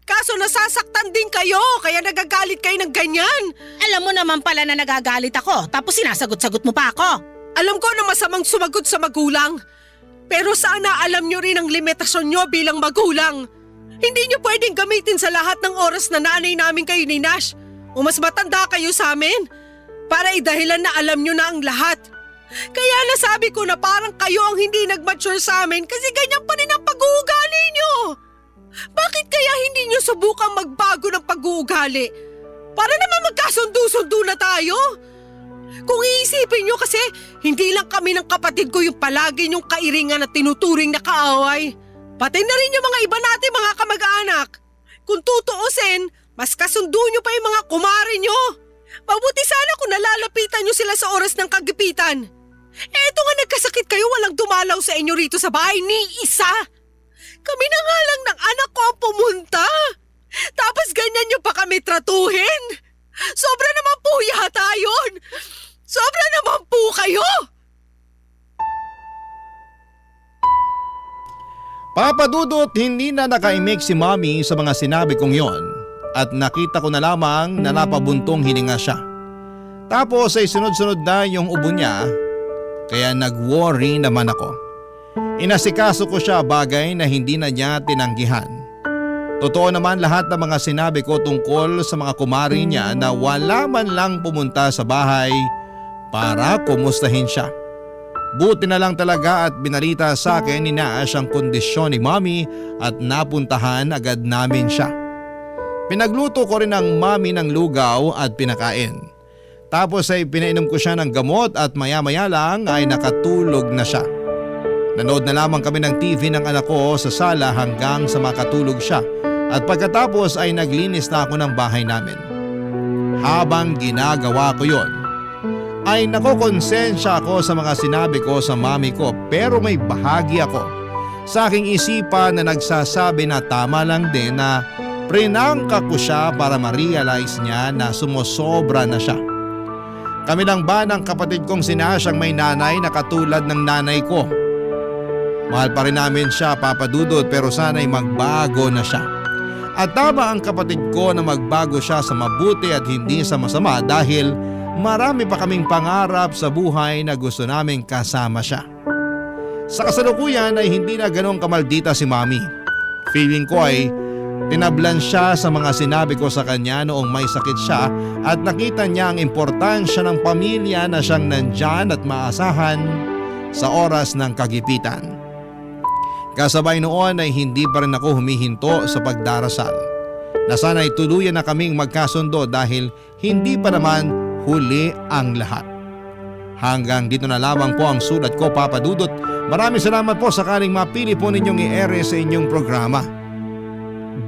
Kaso nasasaktan din kayo, kaya nagagalit kayo ng ganyan. Alam mo naman pala na nagagalit ako, tapos sinasagot-sagot mo pa ako. Alam ko na masamang sumagot sa magulang. Pero sana alam nyo rin ang limitasyon nyo bilang magulang. Hindi nyo pwedeng gamitin sa lahat ng oras na nanay namin kayo ni Nash o mas matanda kayo sa amin para idahilan na alam nyo na ang lahat. Kaya nasabi ko na parang kayo ang hindi nag-mature sa amin kasi ganyan pa rin ang pag-uugali nyo. Bakit kaya hindi nyo subukang magbago ng pag-uugali? Para naman magkasundo-sundo na tayo. Kung iisipin nyo kasi, hindi lang kami ng kapatid ko yung palagi nyong kairingan at tinuturing na kaaway. Pati na rin yung mga iba natin mga kamag-anak. Kung tutuusin, mas kasundo nyo pa yung mga kumare nyo. Mabuti sana kung nalalapitan nyo sila sa oras ng kagipitan. Eto nga nagkasakit kayo, walang dumalaw sa inyo rito sa bahay ni isa. Kami na nga lang ng anak ko ang pumunta. Tapos ganyan nyo pa kami tratuhin. Sobra naman po yata yun. Sobra naman po kayo. Papa Dudut, hindi na nakaimik si Mommy sa mga sinabi kong yon at nakita ko na lamang na napabuntong hininga siya. Tapos ay sunod-sunod na yung ubo niya kaya nag-worry naman ako. Inasikaso ko siya, bagay na hindi na niya tinanggihan. Totoo naman lahat ng mga sinabi ko tungkol sa mga kumari niya na wala man lang pumunta sa bahay para kumustahin siya. Buti na lang talaga at binalita sa akin ni Nash ang kondisyon ni Mommy at napuntahan agad namin siya. Pinagluto ko rin ang Mommy ng lugaw at pinakain. Tapos ay pinainom ko siya ng gamot at maya-maya lang ay nakatulog na siya. Nanood na lamang kami ng TV ng anak ko sa sala hanggang sa makatulog siya at pagkatapos ay naglinis na ako ng bahay namin. Habang ginagawa ko yon, ay nakokonsensya ako sa mga sinabi ko sa mami ko, pero may bahagi ako sa aking isipan na nagsasabi na tama lang din na prinangka ko siya para ma-realize niya na sumosobra na siya. Kami lang ba ng kapatid kong si Nash ang may nanay na katulad ng nanay ko? Mahal pa rin namin siya, Papa Dudut, pero sana'y magbago na siya. At tama ang kapatid ko na magbago siya sa mabuti at hindi sa masama dahil marami pa kaming pangarap sa buhay na gusto naming kasama siya. Sa kasalukuyan ay hindi na ganong kamaldita si Mami. Feeling ko ay tinablan siya sa mga sinabi ko sa kanya noong may sakit siya at nakita niya ang importansya ng pamilya na siyang nandyan at maasahan sa oras ng kagipitan. Kasabay noon ay hindi pa rin ako humihinto sa pagdarasal na sana'y tuluyan na kaming magkasundo dahil hindi pa naman huli ang lahat. Hanggang dito na lamang po ang sulat ko, Papa Dudut. Maraming salamat po sakaling mapili po ninyong i-ere sa inyong programa.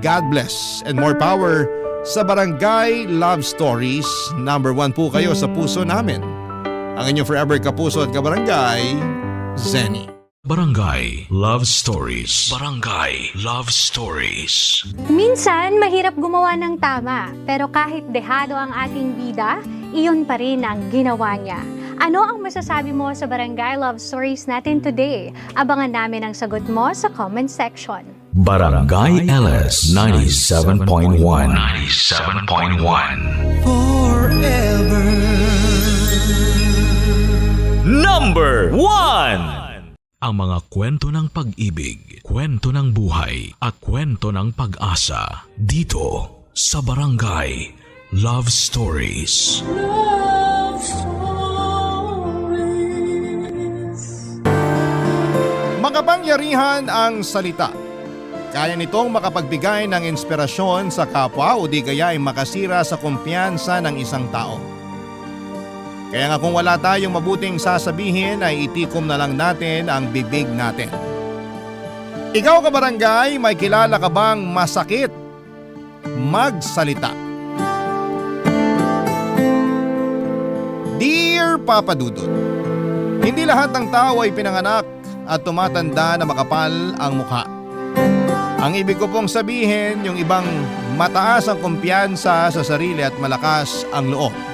God bless and more power sa Barangay Love Stories. Number 1 po kayo sa puso namin. Ang inyong forever kapuso at kabarangay, Zenny. Barangay Love Stories. Barangay Love Stories. Minsan, mahirap gumawa ng tama, pero kahit dehado ang ating bida, iyon pa rin ang ginawa niya. Ano ang masasabi mo sa Barangay Love Stories natin today? Abangan namin ang sagot mo sa comment section. Barangay LS 97.1. 97.1. Forever. Number 1. Ang mga kwento ng pag-ibig, kwento ng buhay at kwento ng pag-asa dito sa Barangay Love Stories. Love Stories. Makapangyarihan ang salita. Kaya nitong makapagbigay ng inspirasyon sa kapwa o di kaya ay makasira sa kumpiyansa ng isang tao. Kaya nga kung wala tayong mabuting sasabihin ay itikom na lang natin ang bibig natin. Ikaw kabarangay, may kilala ka bang masakit magsalita? Dear Papa Dudut, hindi lahat ng tao ay pinanganak at tumatanda na makapal ang mukha. Ang ibig ko pong sabihin, yung ibang mataas ang kumpiyansa sa sarili at malakas ang loob.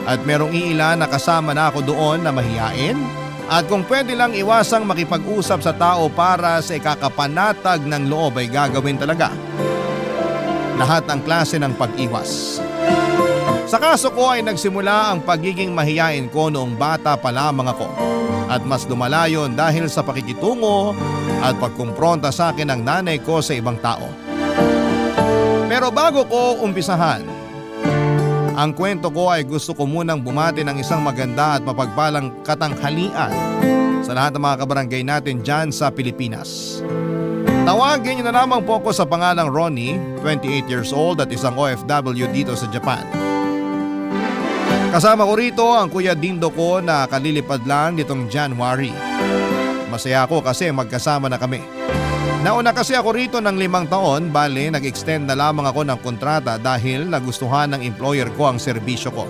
At merong iilan na kasama na ako doon na mahiyain at kung pwede lang iwasang makipag-usap sa tao para sa ikakapanatag ng loob ay gagawin talaga. Lahat ng klase ng pag-iwas. Sa kaso ko ay nagsimula ang pagiging mahiyain ko noong bata pa lamang ako at mas lumala yon dahil sa pakikitungo at pagkumpronta sa akin ng nanay ko sa ibang tao. Pero bago ko umpisahan ang kwento ko ay gusto ko munang bumati ng isang maganda at mapagpalang katanghalian sa lahat ng mga kabarangay natin dyan sa Pilipinas. Tawagin niyo na lamang po ako sa pangalang Ronnie, 28 years old at isang OFW dito sa Japan. Kasama ko rito ang Kuya Dindo ko na kalilipad lang nitong January. Masaya ako kasi magkasama na kami. Nauna kasi ako rito ng 5 taon, bale nag-extend na lamang ako ng kontrata dahil nagustuhan ng employer ko ang serbisyo ko.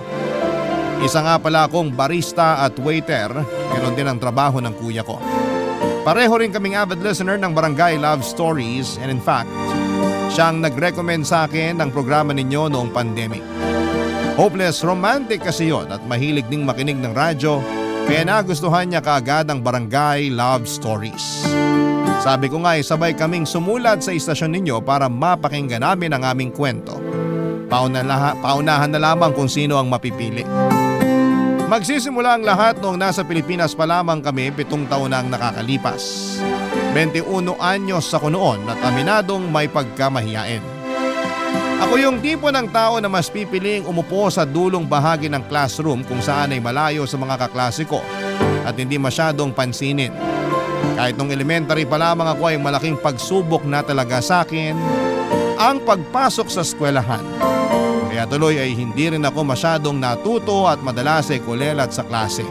Isa nga pala akong barista at waiter, ganoon din ang trabaho ng kuya ko. Pareho rin kaming avid listener ng Barangay Love Stories and in fact, siyang nag-recommend sa akin ng programa ninyo noong pandemic. Hopeless romantic kasi yon at mahilig ding makinig ng radyo kaya nagustuhan niya kaagad ang Barangay Love Stories. Sabi ko nga sabay kaming sumulat sa istasyon ninyo para mapakinggan namin ang aming kwento. Paunahan na lamang kung sino ang mapipili. Magsisimula ang lahat noong nasa Pilipinas pa lamang kami 7 taon na ang nakakalipas. 21 anyos ako noon at aminadong may pagkamahiyain. Ako yung tipo ng tao na mas pipiling umupo sa dulong bahagi ng classroom kung saan ay malayo sa mga kaklase ko at hindi masyadong pansinin. Kahit nung elementary pa lamang ako ay malaking pagsubok na talaga sa akin ang pagpasok sa eskwelahan. Kaya tuloy ay hindi rin ako masyadong natuto at madalas ay kulelat sa klase.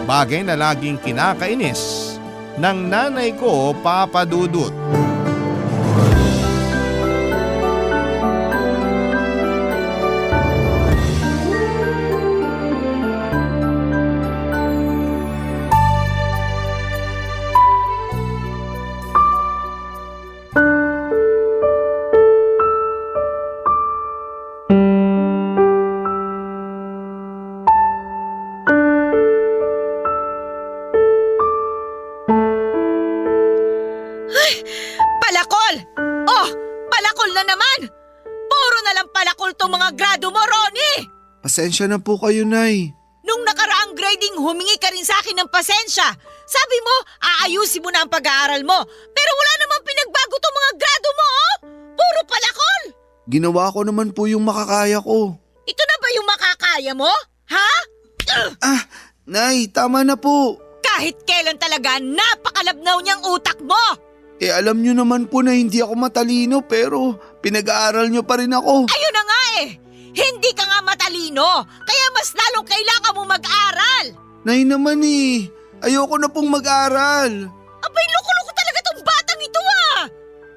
Bagay na laging kinakainis ng nanay ko, Papa Dudut. Palakol! Oh, palakol na naman! Puro na lang palakol tong mga grado mo, Ronnie! Pasensya na po kayo, Nay. Nung nakaraang grading, humingi ka rin sa akin ng pasensya. Sabi mo, aayusin mo na ang pag-aaral mo. Pero wala namang pinagbago tong mga grado mo, oh! Puro palakol! Ginawa ko naman po yung makakaya ko. Ito na ba yung makakaya mo? Ha? Nay, tama na po. Kahit kailan talaga, napakalabnaw niyang utak mo! Alam nyo naman po na hindi ako matalino pero pinag-aaral nyo pa rin ako. Ayun na nga eh! Hindi ka nga matalino, kaya mas lalong kailangan mong mag-aral! Nay naman ayoko na pong mag-aral. Abay, loko-loko talaga tong batang ito ah!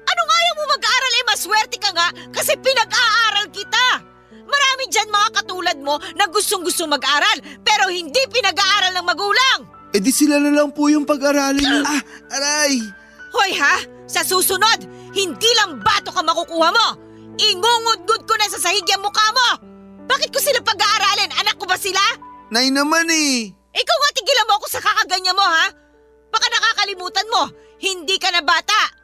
Anong ayaw mo mag-aral eh, maswerte ka nga kasi pinag-aaral kita! Marami dyan mga katulad mo na gustong-gusto mag-aral pero hindi pinag-aaral ng magulang! Di sila na lang po yung pag-aralin nyo. Aray! Hoy ha, sa susunod, hindi lang bato ka makukuha mo! Ingungudgud ko na sa sahig yung mukha mo! Bakit ko sila pag-aaralin? Anak ko ba sila? Nay naman Ikaw nga tigilan mo ako sa kakaganya mo ha? Baka nakakalimutan mo, hindi ka na bata.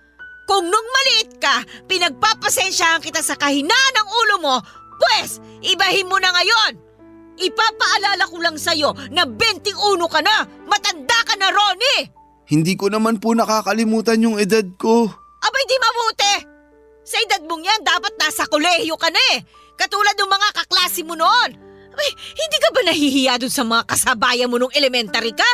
Kung nung maliit ka, pinagpapasensyahan kita sa kahinaan ng ulo mo, pwes, ibahin mo na ngayon. Ipapaalala ko lang sa'yo na 21 ka na, matanda ka na, Ronnie! Hindi ko naman po nakakalimutan yung edad ko. Abay di mabuti! Sa edad mong yan, dapat nasa kolehiyo ka na eh. Katulad ng mga kaklase mo noon. Abay, hindi ka ba nahihiya dun sa mga kasabayan mo nung elementary ka?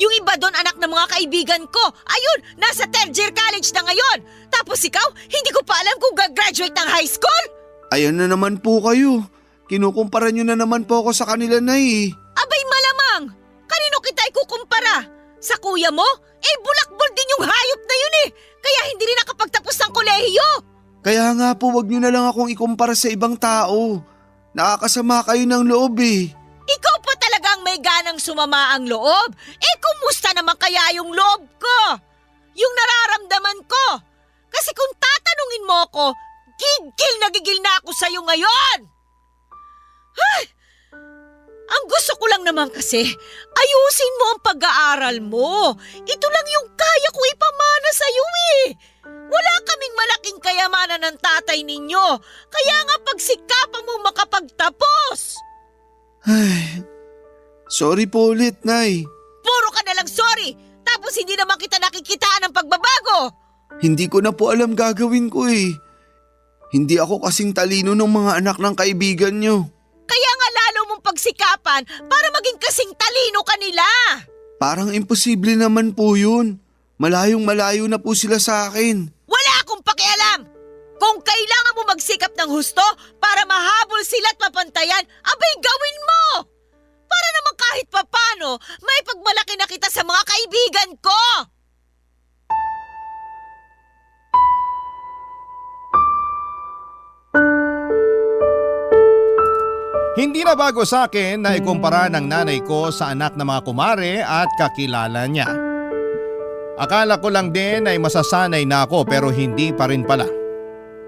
Yung iba doon anak ng mga kaibigan ko. Ayun, nasa third year college na ngayon. Tapos ikaw, hindi ko pa alam kung gagraduate ng high school. Ayan na naman po kayo. Kinukumpara nyo na naman po ako sa kanila, Nay. Abay malamang! Kanino kita ikukumpara? Sa kuya mo? Eh bulakbol din yung hayop na yun eh! Kaya hindi rin nakapagtapos ng kolehiyo! Kaya nga po wag nyo na lang akong ikumpara sa ibang tao. Nakakasama kayo ng loob Ikaw pa talagang may ganang sumama ang loob? Eh kumusta naman kaya yung loob ko? Yung nararamdaman ko? Kasi kung tatanungin mo ako, gigil na gigil na ako sa'yo ngayon! Ay! Ang gusto ko lang naman kasi, ayusin mo ang pag-aaral mo. Ito lang yung kaya ko ipamana sa'yo eh. Wala kaming malaking kayamanan ng tatay ninyo. Kaya nga pagsikapan mo makapagtapos. Ay, sorry po ulit, Nay. Puro ka na lang sorry. Tapos hindi naman kita nakikitaan ng pagbabago. Hindi ko na po alam gagawin ko Hindi ako kasing talino ng mga anak ng kaibigan nyo. Kaya nga lalo mong pagsikapan para maging kasing talino ka nila. Parang imposible naman po yun. Malayong malayo na po sila sa akin. Wala akong pakialam. Kung kailangan mo magsikap ng husto para mahabol sila at mapantayan, abay gawin mo. Para naman kahit papano, may pagmalaki na kita sa mga kaibigan ko. Hindi na bago sa akin na ikumpara ng nanay ko sa anak ng mga kumare at kakilala niya. Akala ko lang din ay masasanay na ako pero hindi pa rin pala.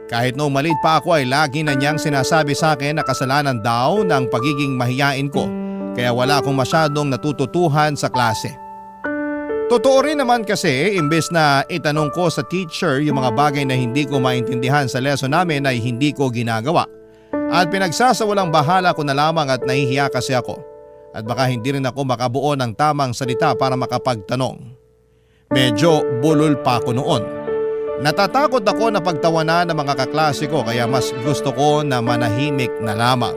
Kahit noong maliit pa ako ay lagi na niyang sinasabi sa akin na kasalanan daw ng pagiging mahiyain ko kaya wala akong masyadong natututuhan sa klase. Totoo rin naman kasi imbes na itanong ko sa teacher yung mga bagay na hindi ko maintindihan sa lesson namin ay hindi ko ginagawa. At pinagsasawalang bahala ko na lamang at nahihiya kasi ako. at baka hindi rin ako makabuo ng tamang salita para makapagtanong. Medyo bulol pa ako noon. Natatakot ako na pagtawanan ng mga kaklase ko kaya mas gusto ko na manahimik na lamang.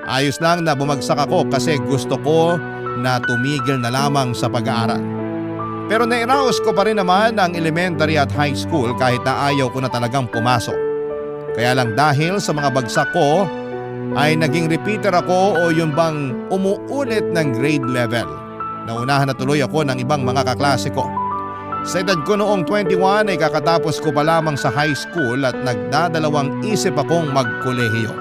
Ayos lang na bumagsak ako kasi gusto ko na tumigil na lamang sa pag-aaral. Pero nairaos ko pa rin naman ang elementary at high school kahit na ayaw ko na talagang pumasok. Kaya lang dahil sa mga bagsak ko ay naging repeater ako o yung bang umuulit ng grade level. Naunahan na tuloy ako ng ibang mga kaklase ko. Sa edad ko noong 21 ay kakatapos ko pa lamang sa high school at nagdadalawang isip akong magkolehiyo.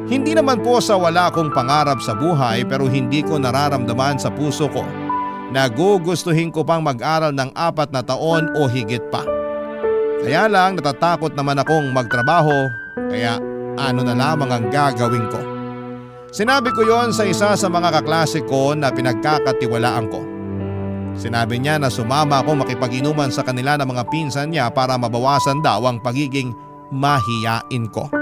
Hindi naman po sa wala akong pangarap sa buhay pero hindi ko nararamdaman sa puso ko na gugustuhin ko pang mag-aral ng 4 na taon o higit pa. Kaya lang natatakot naman akong magtrabaho kaya ano na lamang ang gagawin ko. Sinabi ko yon sa isa sa mga kaklase ko na pinagkakatiwalaan ko. Sinabi niya na sumama ako makipag-inuman sa kanila ng mga pinsan niya para mabawasan daw ang pagiging mahiyain ko.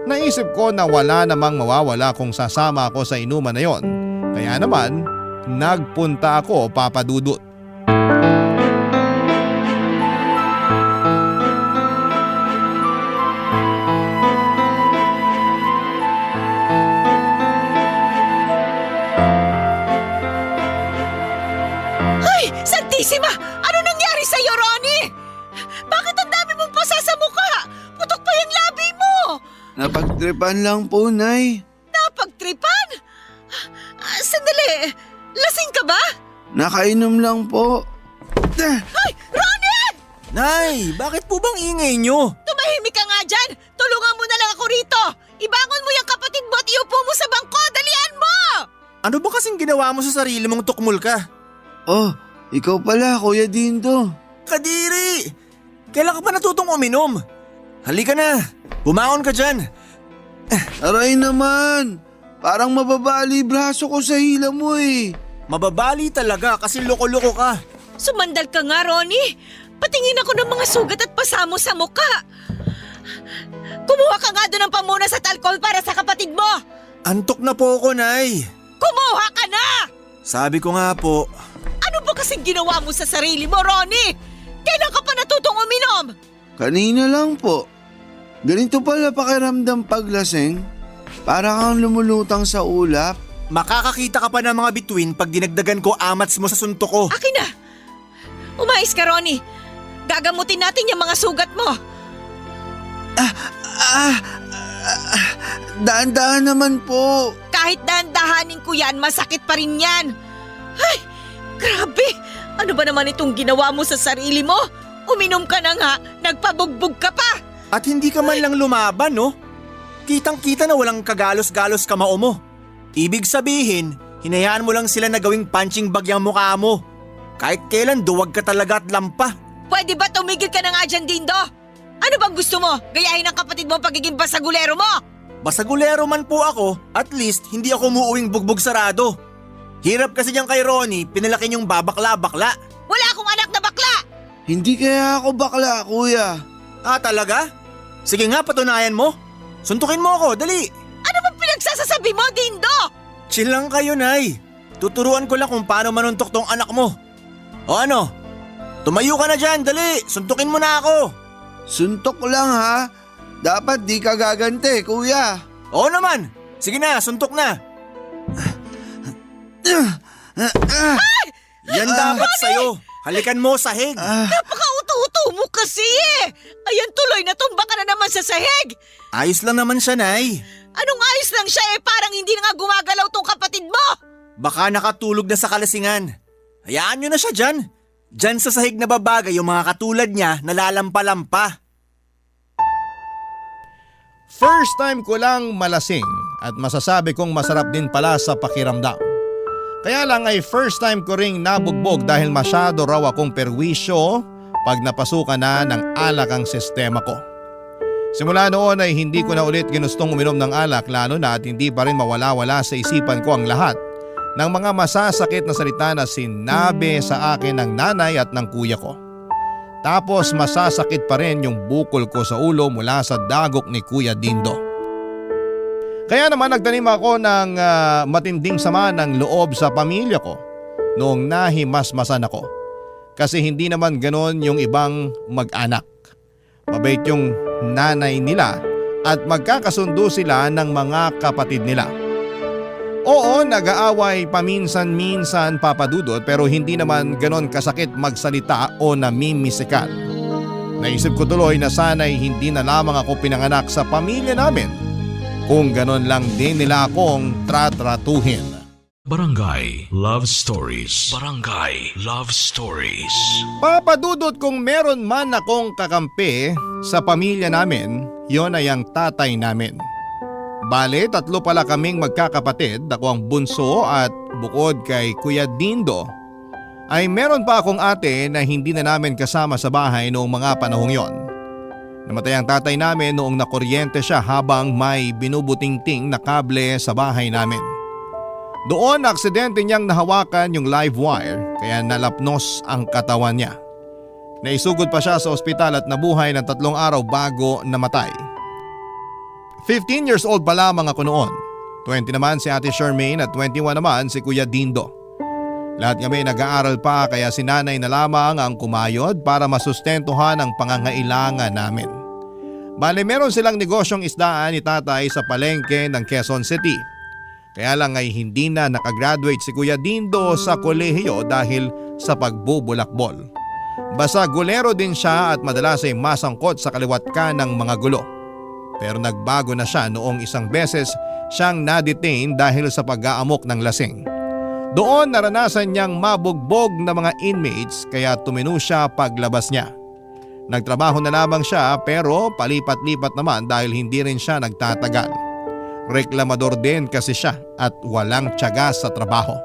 Naisip ko na wala namang mawawala kung sasama ako sa inuman na yon. Kaya naman, nagpunta ako, Papa Dudut. Santissima! Ano nangyari sa'yo, Ronnie? Bakit ang dami mong pasa sa mukha? Putok pa yung labi mo! Napagtripan lang po, Nay. Napagtripan? Sandali, lasing ka ba? Nakainom lang po. Ay, Ronnie! Nay, bakit po bang ingay nyo? Tumahimik ka nga dyan! Tulungan mo na lang ako rito! Ibangon mo yung kapatid mo at iupo mo sa bangko! Dalian mo! Ano ba kasing ginawa mo sa sarili mong tukmul ka? Oh, ikaw pala, Kuya Dindo. Kadiri! Kailan ka pa natutong uminom? Halika na, bumangon ka dyan. Aray naman, parang mababali braso ko sa hila mo eh. Mababali talaga kasi loko-loko ka. Sumandal ka nga, Ronnie! Patingin ako ng mga sugat at pasamo sa mukha! Kumuha ka nga doon ng pamunas at alcohol para sa kapatid mo! Antok na po ako, Nay. Kumuha ka na! Sabi ko nga po. Ano ba kasing ginawa mo sa sarili mo, Ronnie? Kailan ka pa natutong uminom? Kanina lang po. Ganito pala pakiramdam paglasing. Para kang lumulutang sa ulap. Makakakita ka pa ng mga bituin pag dinagdagan ko amats mo sa suntok ko. Akin na! Umayos ka, Ronnie. Gagamutin natin yung mga sugat mo. Daan-daan naman po. Kahit dahan-dahanin ko yan, masakit pa rin yan. Ay, grabe! Ano ba naman itong ginawa mo sa sarili mo? Uminom ka na nga, nagpabugbog ka pa! At hindi ka man lang lumaban, no? Kitang-kita na walang kagalos-galos kamao mo. Ibig sabihin, hinayaan mo lang sila na gawing punching bag yung mukha mo. Kahit kailan duwag ka talaga at lampa. Pwede ba tumigil ka na nga dyan, Dindo? Ano bang gusto mo? Gayahin ng kapatid mo ang pagiging basagulero mo? Basagulero man po ako, at least hindi ako umuuwing bugbog sarado. Hirap kasi dyan kay Ronnie, pinalaki niyong babakla-bakla. Wala akong anak na bakla! Hindi kaya ako bakla, Kuya. Ah, talaga? Sige nga, patunayan mo. Suntukin mo ako, dali. Ano bang pinagsasasabi mo, Dindo? Chill lang kayo, Nay. Tuturuan ko lang kung paano manuntok tong anak mo. O ano? Tumayo ka na dyan, dali. Suntukin mo na ako. Suntok lang ha. Dapat di ka gagante, Kuya. Oo naman. Sige na, suntok na. Yan dapat sa'yo. Halikan mo sahig. Napaka-uto-uto mo kasi eh! Ayan tuloy, natumba ka na naman sa sahig! Ayos lang naman siya, Nay. Anong ayos lang siya eh, parang hindi na nga gumagalaw tong kapatid mo! Baka nakatulog na sa kalasingan. Hayaan nyo na siya dyan. Dyan sa sahig na babagay yung mga katulad niya nalalampa-lampa. First time ko lang malasing at masasabi kong masarap din pala sa pakiramdam. Kaya lang ay first time ko ring nabugbog dahil masyado raw akong perwisyo pag napasukan na ng alak ang sistema ko. Simula noon ay hindi ko na ulit ginustong uminom ng alak lalo na at hindi pa rin mawala-wala sa isipan ko ang lahat ng mga masasakit na salita na sinabi sa akin ng nanay at ng kuya ko. Tapos masasakit pa rin yung bukol ko sa ulo mula sa dagok ni Kuya Dindo. Kaya naman nagtanim ako ng matinding sama ng loob sa pamilya ko noong nahimasmasan ako. Kasi hindi naman ganon yung ibang mag-anak. Mabait yung nanay nila at magkakasundo sila ng mga kapatid nila. Oo, nag-aaway paminsan-minsan papadudot pero hindi naman ganon kasakit magsalita o namimisikal. Naisip ko tuloy na sana'y hindi na lamang ako pinanganak sa pamilya namin kung ganon lang din nila akong tratratuhin. Barangay Love Stories. Barangay Love Stories. Papadudot kung meron man akong kakampi sa pamilya namin, yon ay ang tatay namin. Bale, 3 pala kaming magkakapatid, ako ang bunso at bukod kay Kuya Dindo, ay meron pa akong ate na hindi na namin kasama sa bahay noong mga panahong yon. Namatay ang tatay namin noong nakuryente siya habang may binubutingting na kable sa bahay namin. Doon aksidente niyang nahawakan yung live wire kaya nalapnos ang katawan niya. Naisugod pa siya sa ospital at nabuhay ng 3 araw bago namatay. 15 years old pa lamang ako noon. 20 naman si Ate Charmaine at 21 naman si Kuya Dindo. Lahat kami nag-aaral pa kaya si nanay na lamang ang kumayod para masustentuhan ang pangangailangan namin. Bale meron silang negosyong isdaan ni tatay sa palengke ng Quezon City. Kaya lang ay hindi na nakagraduate si Kuya Dindo sa kolehiyo dahil sa pagbubulakbol. Basta gulero din siya at madalas ay masangkot sa kaliwat kanang mga gulo. Pero nagbago na siya noong isang beses siyang na-detain dahil sa pag-aamok ng lasing. Doon naranasan niyang mabugbog na mga inmates kaya tumino siya paglabas niya. Nagtrabaho na lamang siya pero palipat-lipat naman dahil hindi rin siya nagtatagal. Reklamador din kasi siya at walang tiyaga sa trabaho.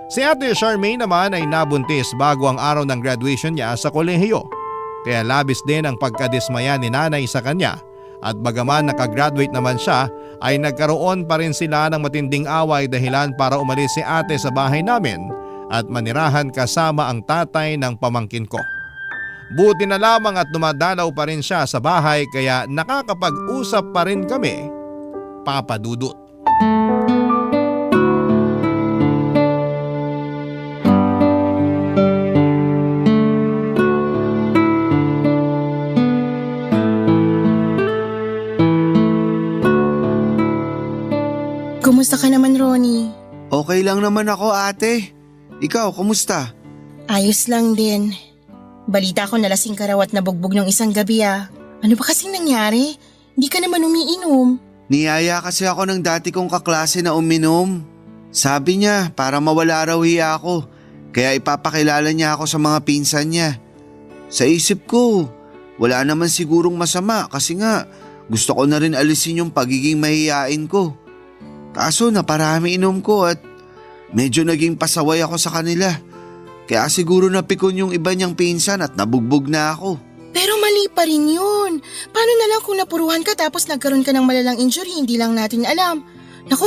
Si Ate Charmaine naman ay nabuntis bago ang araw ng graduation niya sa kolehiyo. Kaya labis din ang pagkadismaya ni nanay sa kanya at bagaman nakagraduate naman siya ay nagkaroon pa rin sila ng matinding away dahilan para umalis si ate sa bahay namin at manirahan kasama ang tatay ng pamangkin ko. Buti na lamang at dumadalaw pa rin siya sa bahay kaya nakakapag-usap pa rin kami, Papa Dudut. Kumusta ka naman, Ronnie? Okay lang naman ako, ate. Ikaw, kumusta? Ayos lang din. Balita ko nalasing ka raw at nabugbog ng isang gabi ah. Ano ba kasing nangyari? Hindi ka naman umiinom. Niyaya kasi ako ng dati kong kaklase na uminom. Sabi niya para mawala raw hiya ako, kaya ipapakilala niya ako sa mga pinsan niya. Sa isip ko, wala naman sigurong masama kasi nga gusto ko na rin alisin yung pagiging mahihain ko. Kaso naparami inom ko at medyo naging pasaway ako sa kanila. Kaya siguro napikon yung iba niyang pinsan at nabugbog na ako. Pero mali pa rin yun. Paano na lang kung napuruhan ka tapos nagkaroon ka ng malalang injury, hindi lang natin alam. Naku,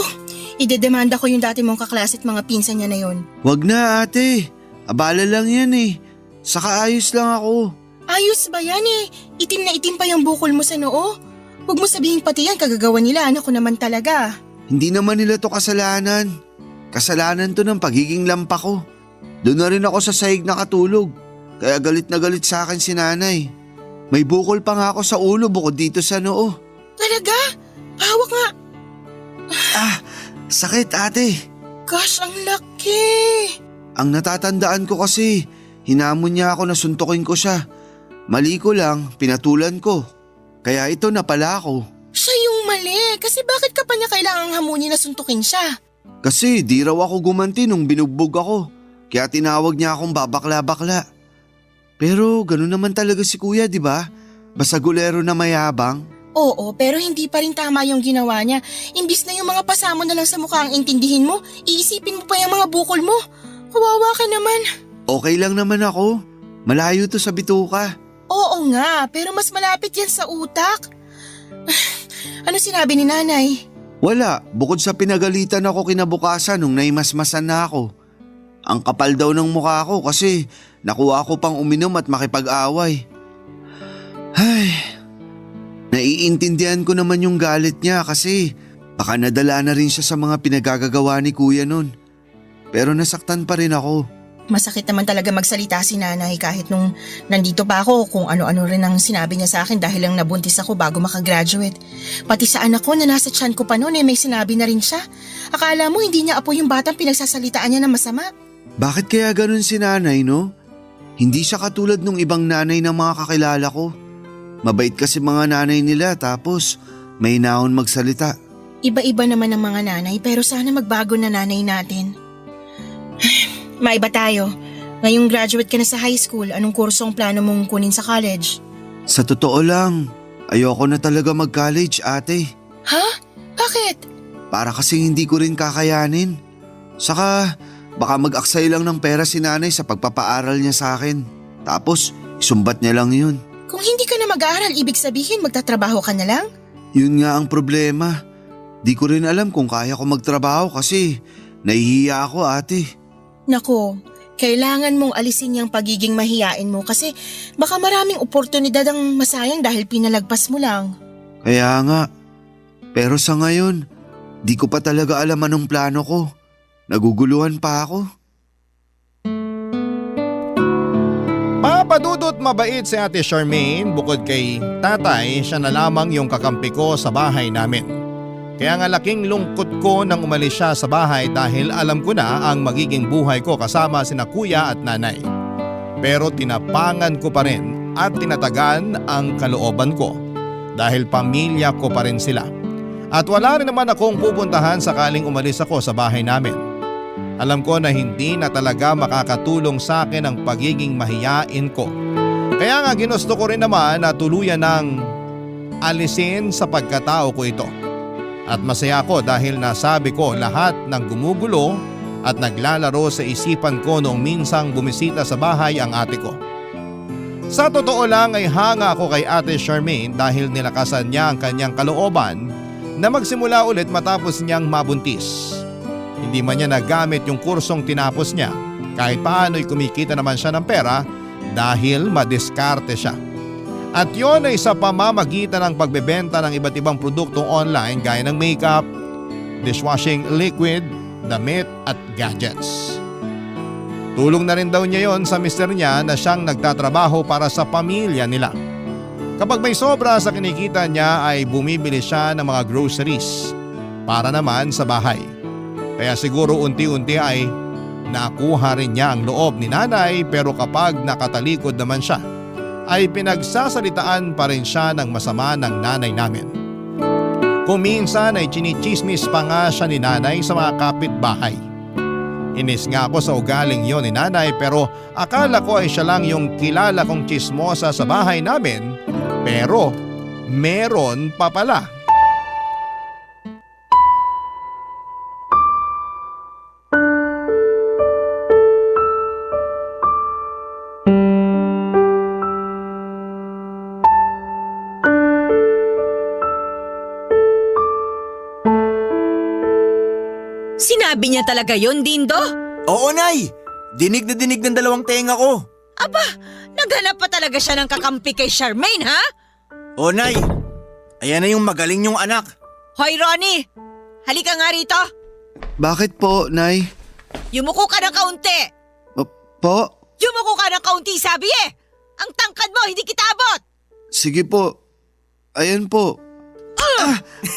idedemanda ko yung dati mong kaklase at mga pinsan niya na yun. Wag na ate, abala lang yan eh. Saka ayos lang ako. Ayos ba yan eh? Itim na itim pa yung bukol mo sa noo. Huwag mo sabihin pati yan kagagawa nila, anak ko naman talaga. Hindi naman nila to kasalanan. Kasalanan to ng pagiging lampa ko. Doon na rin ako sa sahig nakatulog. Kaya galit na galit sa akin si nanay. May bukol pa nga ako sa ulo bukod dito sa noo. Talaga? Hawak nga. Sakit ate. Gosh, ang laki. Ang natatandaan ko kasi, hinamon niya ako na suntukin ko siya. Mali ko lang, pinatulan ko. Kaya ito na pala ako. Siya yung mali. Kasi bakit ka pa niya kailangang hamunin na suntukin siya? Kasi di raw ako gumanti nung binugbog ako. Kaya tinawag niya akong babakla-bakla. Pero ganun naman talaga si kuya, di ba? Basta gulero na mayabang. Oo, pero hindi pa rin tama yung ginawa niya. Imbis na yung mga pasamo na lang sa mukha ang intindihin mo, iisipin mo pa yung mga bukol mo. Kawawa ka naman. Okay lang naman ako. Malayo to sa bituka. Oo nga, pero mas malapit yan sa utak. Ano sinabi ni nanay? Wala, bukod sa pinagalitan ako kinabukasan nung naimasmasan na ako. Ang kapal daw ng mukha ko kasi nakuha ko pang uminom at makipag-away. Ay, naiintindihan ko naman yung galit niya kasi Baka nadala na rin siya sa mga pinagagagawa ni kuya nun. Pero nasaktan pa rin ako. Masakit naman talaga magsalita si nanay kahit nung nandito pa ako kung ano-ano rin ang sinabi niya sa akin dahil lang nabuntis ako bago makagraduate. Pati sa anak ko na nasa tiyan ko pa noon may sinabi na rin siya. Akala mo hindi niya apo yung batang pinagsasalitaan niya na masama. Bakit kaya ganun si nanay, no? Hindi siya katulad nung ibang nanay ng mga kakilala ko. Mabait kasi mga nanay nila tapos may naon magsalita. Iba-iba naman ang mga nanay pero sana magbago na nanay natin. Maiba tayo. Ngayong graduate ka na sa high school, anong kursong plano mong kunin sa college? Sa totoo lang, ayoko na talaga mag-college, ate. Ha? Bakit? Para kasi hindi ko rin kakayanin. Saka baka mag-aksay lang ng pera si nanay sa pagpapaaral niya sa akin. Tapos isumbat niya lang yun. Kung hindi ka na mag-aaral, ibig sabihin magtatrabaho ka na lang? Yun nga ang problema. Di ko rin alam kung kaya ko magtrabaho kasi nahihiya ako, ate. Nako, kailangan mong alisin yung pagiging mahiyain mo kasi baka maraming oportunidad ang masayang dahil pinalagpas mo lang. Kaya nga. Pero sa ngayon, di ko pa talaga alam anong plano ko. Naguguluhan pa ako. Papadudot mabait si Ate Charmaine. Bukod kay tatay, siya na lamang yung kakampi ko sa bahay namin. Kaya nga laking lungkot ko nang umalis siya sa bahay dahil alam ko na ang magiging buhay ko kasama sina kuya at nanay. Pero tinapangan ko pa rin at tinatagan ang kalooban ko dahil pamilya ko pa rin sila. At wala rin naman akong pupuntahan sakaling umalis ako sa bahay namin. Alam ko na hindi na talaga makakatulong sa akin ang pagiging mahiyain ko. Kaya nga ginusto ko rin naman na tuluyan ng alisin sa pagkatao ko ito. At masaya ako dahil nasabi ko lahat ng gumugulo at naglalaro sa isipan ko noong minsang bumisita sa bahay ang ate ko. Sa totoo lang ay hanga ako kay Ate Charmaine dahil nilakasan niya ang kanyang kalooban na magsimula ulit matapos niyang mabuntis. Hindi man niya nagamit yung kursong tinapos niya, kahit paano'y kumikita naman siya ng pera dahil madiskarte siya. At yon ay sa pamamagitan ng pagbebenta ng iba't ibang produktong online gaya ng makeup, dishwashing liquid, damit at gadgets. Tulong na rin daw niya yon sa mister niya na siyang nagtatrabaho para sa pamilya nila. Kapag may sobra sa kinikita niya ay bumibili siya ng mga groceries para naman sa bahay. Kaya siguro unti-unti ay nakuha rin niya ang loob ni nanay pero kapag nakatalikod naman siya, ay pinagsasalitaan pa rin siya ng masama ng nanay namin. Kung minsan ay chinichismis pa nga siya ni nanay sa mga kapitbahay. Inis nga ako sa ugaling yon ni nanay pero akala ko ay siya lang yung kilala kong chismosa sa bahay namin pero meron pa pala. Sinabi niya talaga yon, Dindo? Oo, Nay! Dinig na dinig ng dalawang tenga ko. Aba, naghanap pa talaga siya ng kakampi kay Charmaine, ha? O, Nay! Ayan na yung magaling yung anak. Hoy, Ronnie! Halika nga rito. Bakit po, Nay? Yumuko ka ng kaunti. Po? Yumuko ka ng kaunti, sabi eh! Ang tangkad mo, hindi kita abot! Sige po. Ayan po.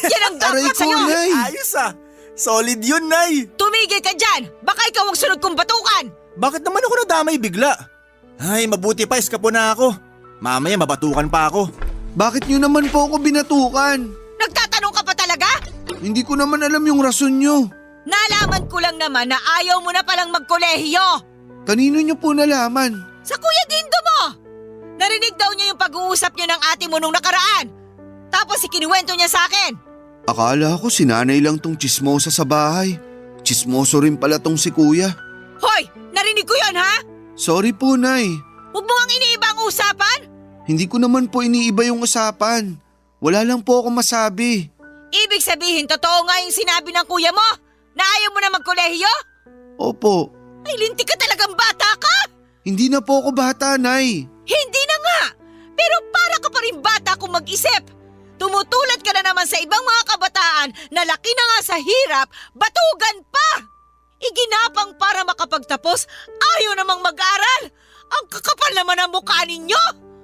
Yan ang Aray dapat ko, sa'yo! Nay! Ayos ah! Solid yun, Nay! Tumigil ka dyan! Baka ikaw ang sunod kong batukan! Bakit naman ako nadamay bigla? Ay, mabuti pa, iskapo na ako. Mamaya mabatukan pa ako. Bakit niyo naman po ako binatukan? Nagtatanong ka pa talaga? Hindi ko naman alam yung rason niyo. Nalaman ko lang naman na ayaw mo na palang magkolehiyo! Kanino niyo po nalaman? Sa Kuya Dindo mo! Narinig daw niya yung pag-uusap niyo ng ate mo nung nakaraan. Tapos ikinuwento niya sa akin. Akala ko sinanay lang tong chismosa sa bahay. Chismoso rin pala tong si kuya. Hoy! Narinig ko yon, ha? Sorry po, Nay. Huwag mo ang iniiba ang usapan? Hindi ko naman po iniiba yung usapan. Wala lang po ako masabi. Ibig sabihin, totoo nga yung sinabi ng kuya mo? Na ayaw mo na magkolehiyo? Opo. Ay, linti ka talagang bata ka! Hindi na po ako bata, Nay. Hindi na nga! Pero para ka pa rin bata kung mag-isip. Tumutulad ka na naman sa ibang mga kabataan na laki na nga sa hirap, batugan pa! Iginapang para makapagtapos, ayaw namang mag-aral! Ang kakapal naman ang mukha ninyo!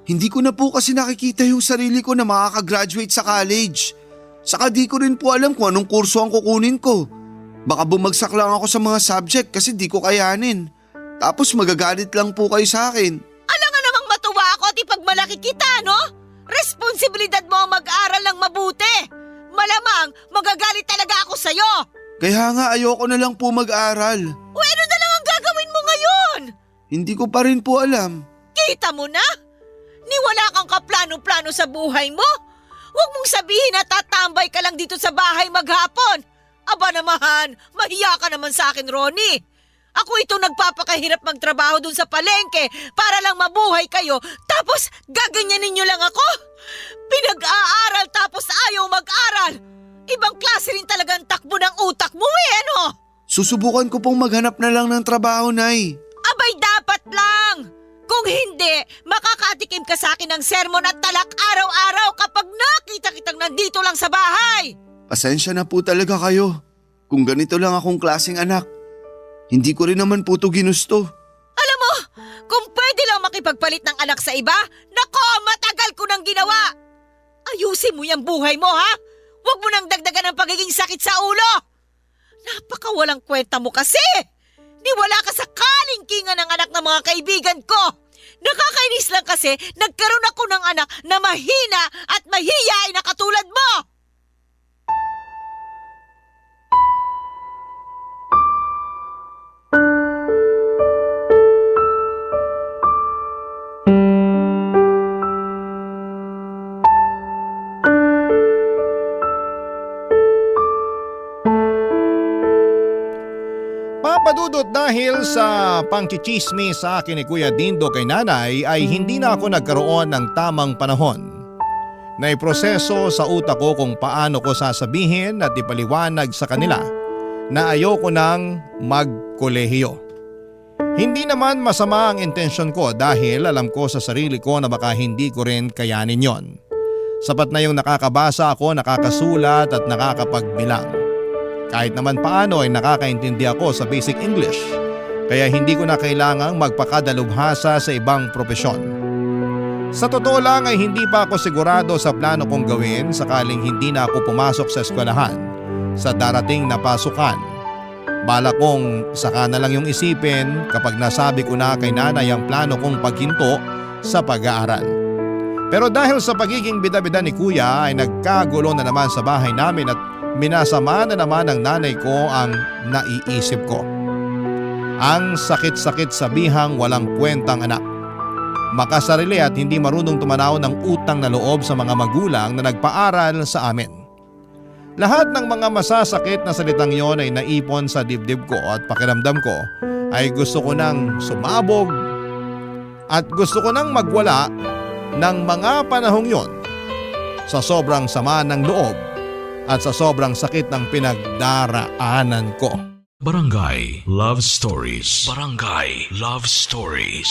Hindi ko na po kasi nakikita yung sarili ko na makakagraduate sa college. Saka di ko rin po alam kung anong kurso ang kukunin ko. Baka bumagsak lang ako sa mga subject kasi di ko kayanin. Tapos magagalit lang po kayo sa akin. Alam nga namang matuwa ako at ipagmalaki kita, no? Responsibilidad mo ang mag-aral ng mabuti. Malamang magagalit talaga ako sa'yo. Kaya nga ayoko na lang po mag-aral. O ano na lang ang gagawin mo ngayon? Hindi ko pa rin po alam. Kita mo na? Ni wala kang kaplano-plano sa buhay mo? Huwag mong sabihin na tatambay ka lang dito sa bahay maghapon. Aba namahan, mahiya ka naman sa akin, Ronnie. Ako itong nagpapakahirap magtrabaho dun sa palengke para lang mabuhay kayo, tapos gaganyanin nyo lang ako? Pinag-aaral tapos ayaw mag-aral. Ibang klase rin talagang takbo ng utak mo ano? Susubukan ko pong maghanap na lang ng trabaho, Nay. Abay dapat lang! Kung hindi, makakatikim ka sa akin ng sermon at talak araw-araw kapag nakita kitang nandito lang sa bahay! Pasensya na po talaga kayo. Kung ganito lang akong klaseng anak. Hindi ko rin naman po ito ginusto. Alam mo, kung pwede lang makipagpalit ng anak sa iba, nako, matagal ko nang ginawa! Ayusin mo yung buhay mo, ha? Huwag mo nang dagdagan ng pagiging sakit sa ulo! Napakawalang kwenta mo kasi! Niwala ka sa kalingkingan ng anak ng mga kaibigan ko! Nakakainis lang kasi nagkaroon ako ng anak na mahina at mahiyain na katulad mo! Papadudot dahil sa pangchichismi sa akin ni Kuya Dindo kay nanay ay hindi na ako nagkaroon ng tamang panahon. Naiproseso sa utak ko kung paano ko sasabihin at ipaliwanag sa kanila na ayoko nang magkolehiyo. Hindi naman masama ang intensyon ko dahil alam ko sa sarili ko na baka hindi ko rin kayanin yon. Sapat na yung nakakabasa ako, nakakasulat at nakakapagbilang. Kahit naman paano ay nakakaintindi ako sa basic English, kaya hindi ko na kailangang magpakadalubhasa sa ibang propesyon. Sa totoo lang ay hindi pa ako sigurado sa plano kong gawin sakaling hindi na ako pumasok sa eskwelahan sa darating na pasukan. Bala kong saka na lang yung isipin kapag nasabi ko na kay nanay ang plano kong paghinto sa pag-aaral. Pero dahil sa pagiging bida-bida ni kuya ay nagkagulo na naman sa bahay namin at minasama na naman ng nanay ko ang naiisip ko. Ang sakit-sakit sa bihang walang kwentang anak. Makasarili at hindi marunong tumanaw ng utang na loob sa mga magulang na nagpaaral sa amin. Lahat ng mga masasakit na salitang yon ay naipon sa dibdib ko at pakiramdam ko ay gusto ko nang sumabog at gusto ko nang magwala ng mga panahong yon sa sobrang sama ng loob at sa sobrang sakit ng pinagdaraanan ko. Barangay Love Stories. Barangay Love Stories.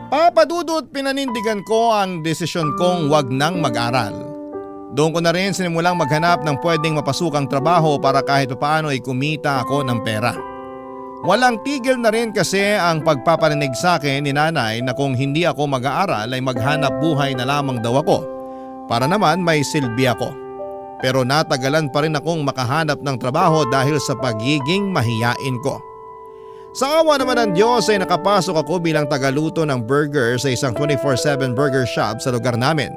Papadudot pinanindigan ko ang desisyon kong wag nang mag-aral. Doon ko na rin sinimulang maghanap ng pwedeng mapasukang trabaho para kahit paano ay kumita ako ng pera. Walang tigil na rin kasi ang pagpaparinig sa akin ni nanay na kung hindi ako mag-aaral ay maghanap buhay na lamang daw ako para naman may silbi ako. Pero natagalan pa rin akong makahanap ng trabaho dahil sa pagiging mahiyain ko. Sa awa naman ng Diyos ay nakapasok ako bilang tagaluto ng burger sa isang 24/7 burger shop sa lugar namin.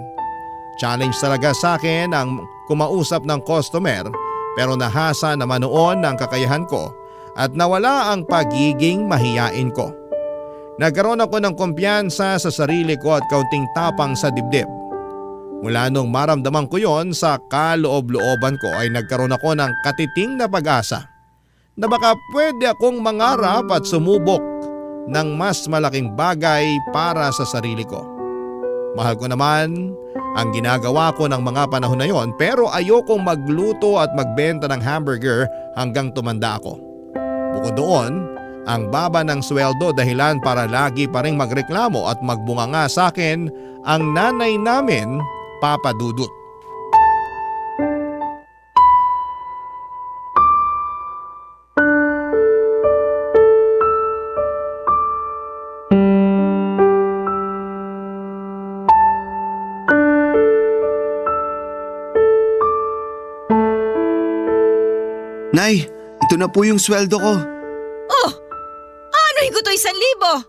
Challenge talaga sa akin ang kumausap ng customer pero nahasa naman noon ang kakayahan ko at nawala ang pagiging mahiyain ko. Nagkaroon ako ng kumpiyansa sa sarili ko at kaunting tapang sa dibdib. Mula nung maramdaman ko yon sa kaloob-looban ko ay nagkaroon ako ng katiting na pag-asa na baka pwede akong mangarap at sumubok ng mas malaking bagay para sa sarili ko. Mahal ko naman ang ginagawa ko ng mga panahon na yon pero ayokong magluto at magbenta ng hamburger hanggang tumanda ako. Bukod doon, ang baba ng sweldo dahilan para lagi pa ring magreklamo at magbunganga sa akin ang nanay namin, Papa Dudut. Nay, ito na po yung sweldo ko. Oh, ano ko to 1,000?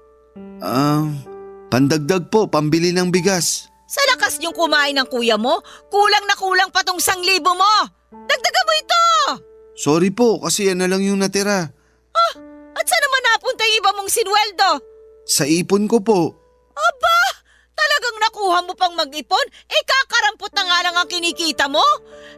Pandagdag po, pambili ng bigas. Sa lakas niyong kumain ng kuya mo, kulang na kulang pa tong 1,000 mo. Dagdagan mo ito! Sorry po, kasi yan na lang yung natira. At saan naman napunta yung iba mong sinweldo? Sa ipon ko po. Aba, talagang nakuha mo pang mag-ipon? Kakarampot na nga lang ang kinikita mo.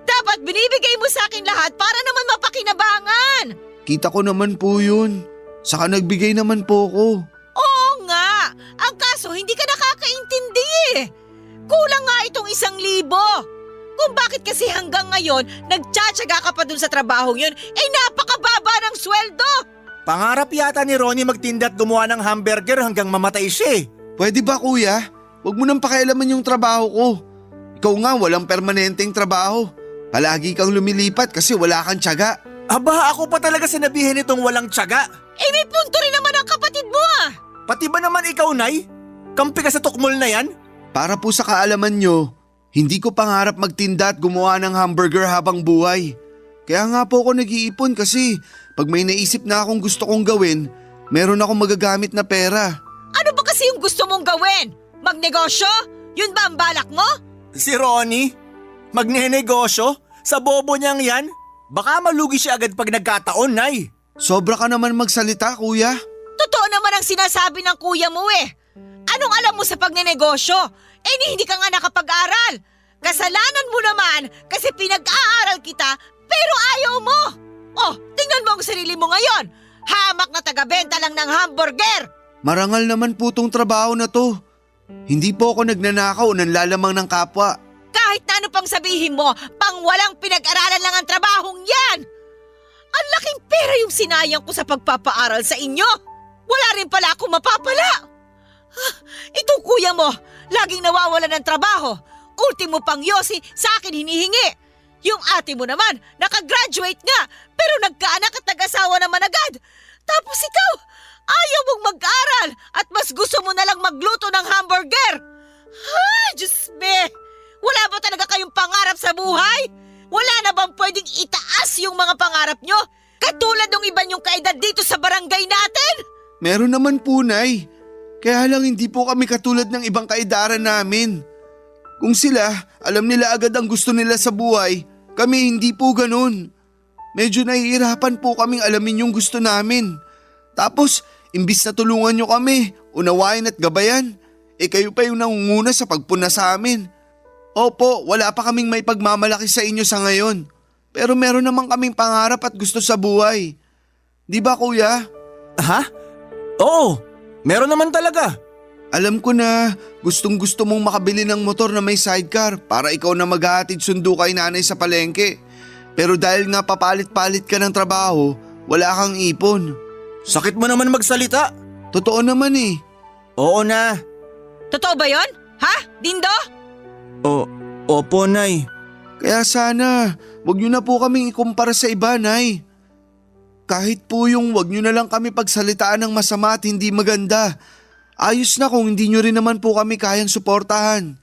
Dapat binibigay mo sa akin lahat para naman mapakinabangan. Kita ko naman po yun. Saka nagbigay naman po ko. Oo nga, ang kaso hindi ka nakakaintindi eh. Kulang nga itong 1,000. Kung bakit kasi hanggang ngayon, nagtsatsaga ka pa dun sa trabahong yun, napakababa ng sweldo. Pangarap yata ni Ronnie magtinda at gumawa ng hamburger hanggang mamatay siya eh. Pwede ba kuya? Huwag mo nang pakialaman yung trabaho ko. Ikaw nga walang permanenteng trabaho. Palagi kang lumilipat kasi wala kang tiyaga. Aba, ako pa talaga sinabihin itong walang tiyaga. May punto rin naman ang kapatid mo ah. Pati ba naman ikaw, Nay? Kampi ka sa tukmol na yan? Para po sa kaalaman nyo, hindi ko pangarap magtinda at gumawa ng hamburger habang buhay. Kaya nga po ako nag-iipon kasi pag may naisip na akong gusto kong gawin, meron akong magagamit na pera. Ano ba kasi yung gusto mong gawin? Magnegosyo? Yun ba ang balak mo? Si Ronnie? Magnenegosyo? Sa bobo niyang yan? Baka malugi siya agad pag nagkataon, Nay. Sobra ka naman magsalita, kuya. Totoo naman ang sinasabi ng kuya mo eh. Anong alam mo sa pagnenegosyo? Hindi ka nga nakapag-aral. Kasalanan mo naman kasi pinag-aaral kita pero ayaw mo. Tingnan mo ang sarili mo ngayon. Hamak na taga-benta lang ng hamburger. Marangal naman po tong trabaho na to. Hindi po ako nagnanakaw o nanlalamang ng kapwa. Kahit na ano pang sabihin mo, pang walang pinag-aralan lang ang trabahong yan. Ang laking pera yung sinayang ko sa pagpapaaral sa inyo. Wala rin pala akong mapapala. Itong kuya mo, laging nawawala ng trabaho. Ultimo pang yosi sa akin hinihingi. Yung ate mo naman, nakagraduate nga, pero nagkaanak at nag-asawa naman agad. Tapos ikaw, ayaw mong mag-aral at mas gusto mo na lang magluto ng hamburger. Diyos me! Wala ba talaga kayong pangarap sa buhay? Wala na bang pwedeng itaas yung mga pangarap nyo? Katulad ng iba nyong kaedad dito sa barangay natin? Meron naman po, Nay. Kaya lang hindi po kami katulad ng ibang kaedaran namin. Kung sila, alam nila agad ang gusto nila sa buhay, kami hindi po ganun. Medyo nahihirapan po kaming alamin yung gusto namin. Tapos, imbis na tulungan nyo kami, unawain at gabayan, kayo pa yung nangunguna sa pagpuna sa amin. Opo, wala pa kaming may pagmamalaki sa inyo sa ngayon. Pero meron naman kaming pangarap at gusto sa buhay. Di ba kuya? Ha? Oo, meron naman talaga. Alam ko na gustong gusto mong makabili ng motor na may sidecar para ikaw na maghahatid sundo kay nanay sa palengke. Pero dahil nga papalit-palit ka ng trabaho, wala kang ipon. Sakit mo naman magsalita. Totoo naman eh. Oo na. Totoo ba yon? Ha? Dindo? Opo, Nay. Kaya sana, wag nyo na po kaming ikumpara sa iba, Nay. Kahit po yung wag nyo na lang kami pagsalitaan ng masama at hindi maganda. Ayos na kung hindi nyo rin naman po kami kayang suportahan.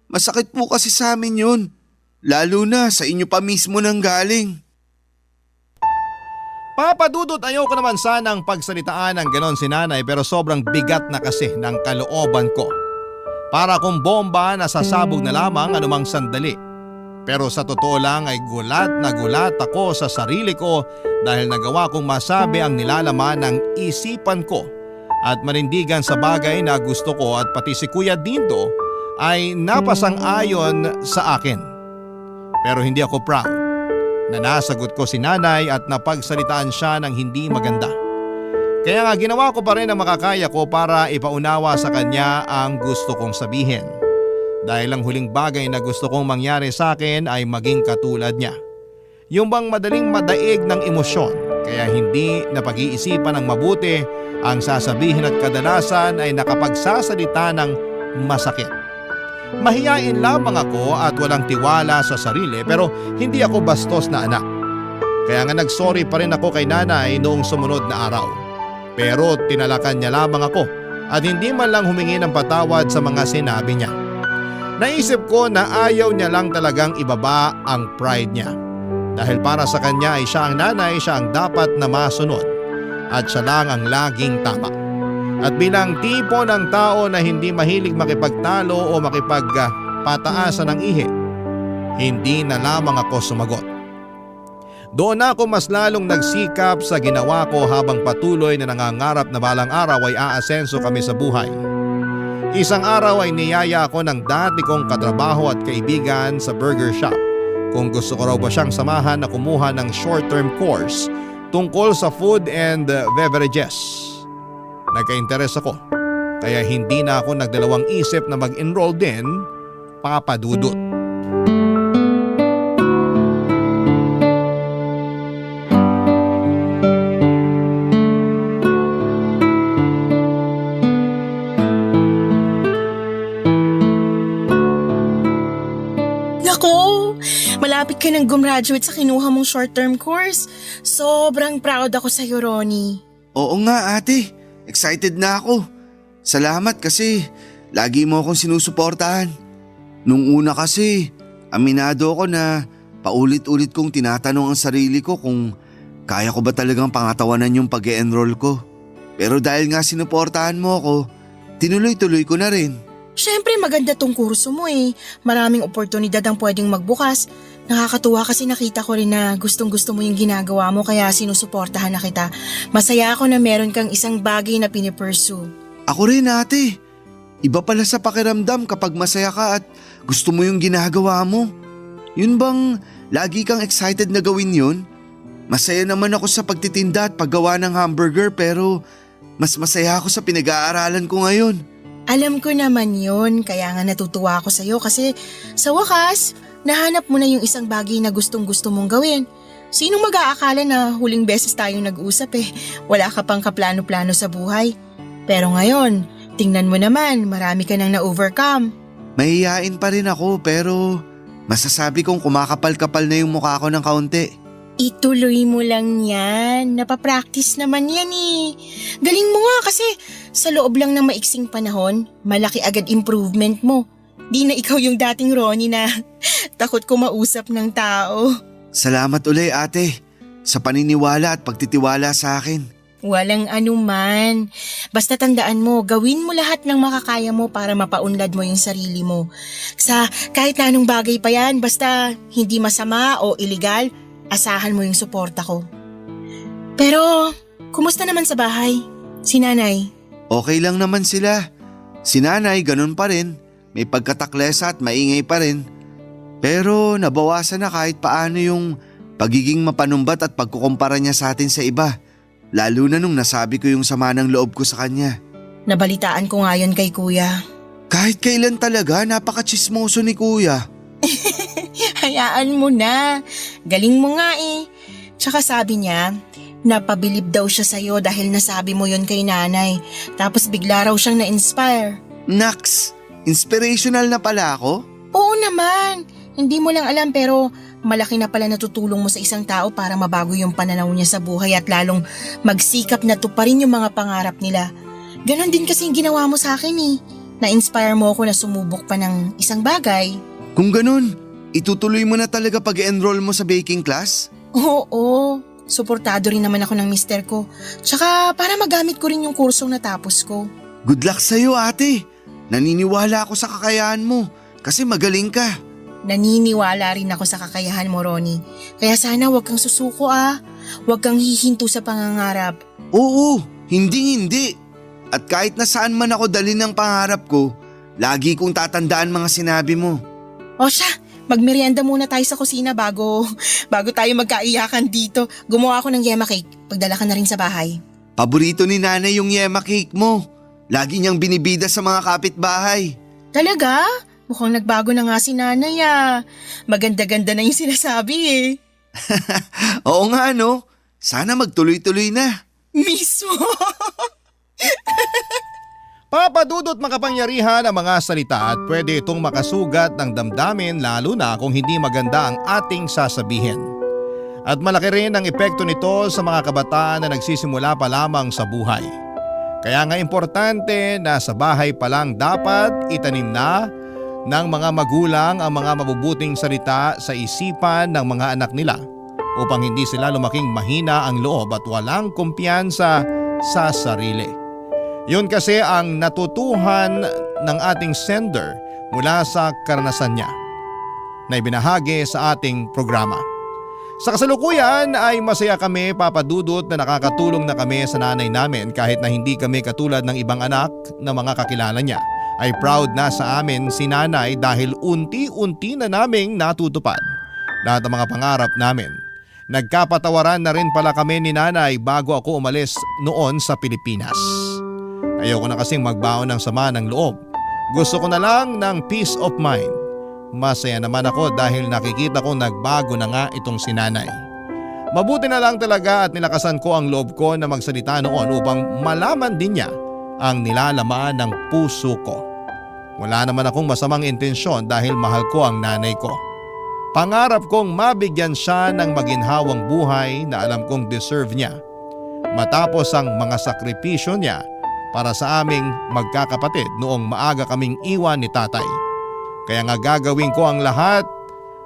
Masakit po kasi sa amin yun. Lalo na sa inyo pa mismo nang galing. Papadudot, ayoko naman sanang pagsalitaan ng ganon si nanay pero sobrang bigat na kasi ng kalooban ko. Para kung bomba na sasabog na lamang anumang sandali. Pero sa totoo lang ay gulat na gulat ako sa sarili ko dahil nagawa kong masabi ang nilalaman ng isipan ko at manindigan sa bagay na gusto ko at pati si Kuya Dindo ay napasang-ayon sa akin. Pero hindi ako proud na nasagot ko si nanay at napagsalitaan siya ng hindi maganda. Kaya nga ginawa ko pa rin ang makakaya ko para ipaunawa sa kanya ang gusto kong sabihin. Dahil ang huling bagay na gusto kong mangyari sa akin ay maging katulad niya. Yung bang madaling madaig ng emosyon kaya hindi napag-iisipan ng mabuti ang sasabihin at kadalasan ay nakapagsasalita ng masakit. Mahiyain lamang ako at walang tiwala sa sarili pero hindi ako bastos na anak. Kaya nga nagsorry pa rin ako kay nanay noong sumunod na araw. Pero tinalakan niya lamang ako at hindi man lang humingi ng patawad sa mga sinabi niya. Naisip ko na ayaw niya lang talagang ibaba ang pride niya. Dahil para sa kanya ay siya ang nanay, siya ang dapat na masunod at siya lang ang laging tama. At bilang tipo ng tao na hindi mahilig makipagtalo o makipagpataasan ng ihi, hindi na lamang ako sumagot. Doon ako mas lalong nagsikap sa ginawa ko habang patuloy na nangangarap na balang araw ay aasenso kami sa buhay. Isang araw ay niyaya ako ng dati kong katrabaho at kaibigan sa burger shop kung gusto ko raw ba siyang samahan na kumuha ng short-term course tungkol sa food and beverages. Nagka-interes ako, kaya hindi na ako nagdalawang isip na mag-enroll din, Papa Dudut. Nako, malapit ka nang gumraduate sa kinuha mong short-term course. Sobrang proud ako sa'yo, Ronnie. Oo nga ate, excited na ako. Salamat kasi lagi mo akong sinusuportahan. Nung una kasi, aminado ako na paulit-ulit kong tinatanong ang sarili ko kung kaya ko ba talagang pangatawanan yung pag-e-enroll ko. Pero dahil nga sinuportahan mo ako, tinuloy-tuloy ko na rin. Siyempre maganda tong kurso mo eh. Maraming oportunidad ang pwedeng magbukas. Nakakatuwa kasi nakita ko rin na gustong-gusto mo yung ginagawa mo kaya sinusuportahan na kita. Masaya ako na meron kang isang bagay na pinipursue. Ako rin ate. Iba pala sa pakiramdam kapag masaya ka at gusto mo yung ginagawa mo. Yun bang lagi kang excited na gawin yun? Masaya naman ako sa pagtitinda at paggawa ng hamburger pero mas masaya ako sa pinag-aaralan ko ngayon. Alam ko naman yun, kaya nga natutuwa ako sa'yo kasi sa wakas, nahanap mo na yung isang bagay na gustong-gusto mong gawin. Sinong mag-aakala na huling beses tayong nag-usap eh, wala ka pang kaplano-plano sa buhay. Pero ngayon, tingnan mo naman, marami ka nang na-overcome. Mahihain pa rin ako pero masasabi kong kumakapal-kapal na yung mukha ko ng kaunti. Ituloy mo lang yan, napapractice naman yan eh. Galing mo nga kasi sa loob lang ng maiksing panahon, malaki agad improvement mo. Di na ikaw yung dating Ronnie na takot ko mausap ng tao. Salamat uli ate sa paniniwala at pagtitiwala sa akin. Walang anuman. Basta tandaan mo, gawin mo lahat ng makakaya mo para mapaunlad mo yung sarili mo. Sa kahit na anong bagay pa yan, basta hindi masama o iligal, asahan mo yung suporta ko. Pero, kumusta naman sa bahay? Si nanay? Okay lang naman sila. Si nanay ganun pa rin. May pagkataklesa at maingay pa rin. Pero nabawasan na kahit paano yung pagiging mapanumbat at pagkukumpara niya sa atin sa iba. Lalo na nung nasabi ko yung sama ng loob ko sa kanya. Nabalitaan ko nga yun kay kuya. Kahit kailan talaga, napaka-chismoso ni kuya. Hayaan mo na. Galing mo nga eh. Tsaka sabi niya, napabilib daw siya sa'yo dahil nasabi mo yun kay nanay. Tapos bigla raw siyang na-inspire. Naks, inspirational na pala ako? Oo naman. Hindi mo lang alam pero malaki na pala natutulong mo sa isang tao para mabago yung pananaw niya sa buhay at lalong magsikap na tuparin yung mga pangarap nila. Ganon din kasi yung ginawa mo sa akin eh. Na-inspire mo ako na sumubok pa ng isang bagay. Kung ganun, itutuloy mo na talaga pag-enroll mo sa baking class? Oo, suportado rin naman ako ng mister ko. Tsaka para magamit ko rin yung kursong natapos ko. Good luck sa'yo ate. Naniniwala ako sa kakayahan mo kasi magaling ka. Naniniwala rin ako sa kakayahan mo, Ronnie. Kaya sana huwag kang susuko ah. Huwag kang hihinto sa pangangarap. Oo, hindi. At kahit na saan man ako dalhin ng pangarap ko, lagi kong tatandaan mga sinabi mo. O siya, magmerienda muna tayo sa kusina bago tayo magkaiyakan dito. Gumawa ako ng yema cake. Pagdala ka na rin sa bahay. Paborito ni nanay yung yema cake mo. Lagi niyang binibida sa mga kapitbahay. Talaga? Mukhang nagbago na nga si nanay ah. Maganda-ganda na yung sinasabi eh. Oo nga no, sana magtuloy-tuloy na. Mismo! Papadudot makapangyarihan ang mga salita at pwede itong makasugat ng damdamin lalo na kung hindi maganda ang ating sasabihin. At malaki rin ang epekto nito sa mga kabataan na nagsisimula pa lamang sa buhay. Kaya nga importante na sa bahay pa lang dapat itanim na ng mga magulang ang mga mabubuting salita sa isipan ng mga anak nila upang hindi sila lumaking mahina ang loob at walang kumpiyansa sa sarili. Yun kasi ang natutuhan ng ating sender mula sa karanasan niya na ibinahagi sa ating programa. Sa kasalukuyan ay masaya kami, Papa Dudut, na nakakatulong na kami sa nanay namin kahit na hindi kami katulad ng ibang anak na mga kakilala niya. Ay proud na sa amin si nanay dahil unti-unti na naming natutupad lahat ng mga pangarap namin. Nagkapatawaran na rin pala kami ni nanay bago ako umalis noon sa Pilipinas. Ayoko na kasing magbaon ng sama ng loob. Gusto ko na lang ng peace of mind. Masaya naman ako dahil nakikita kong nagbago na nga itong si nanay. Mabuti na lang talaga at nilakasan ko ang loob ko na magsalita noon upang malaman din niya ang nilalaman ng puso ko. Wala naman akong masamang intensyon dahil mahal ko ang nanay ko. Pangarap kong mabigyan siya ng maginhawang buhay na alam kong deserve niya matapos ang mga sakripisyo niya para sa aming magkakapatid noong maaga kaming iwan ni tatay. Kaya nga gagawin ko ang lahat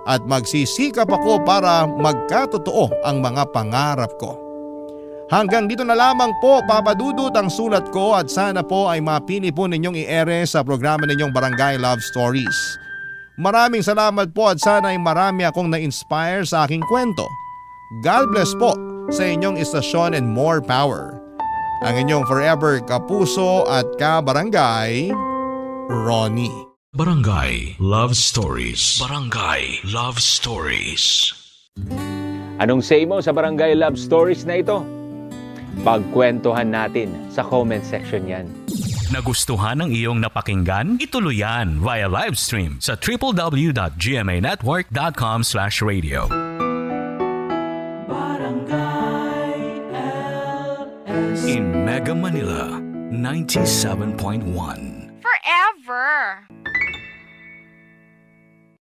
at magsisikap ako para magkatotoo ang mga pangarap ko. Hanggang dito na lamang po, Papa Dudut, ang sulat ko at sana po ay mapili po ninyong i-ere sa programa ninyong Barangay Love Stories. Maraming salamat po at sana ay marami akong na-inspire sa aking kwento. God bless po sa inyong istasyon and more power. Ang inyong forever kapuso at kabarangay, Ronnie. Barangay Love Stories. Barangay Love Stories. Anong say mo sa Barangay Love Stories na ito? Pagkwentuhan natin sa comment section yan. Nagustuhan ng iyong napakinggan? Ituloy yan via live stream sa www.gmanetwork.com/radio. In Mega Manila, 97.1. Forever.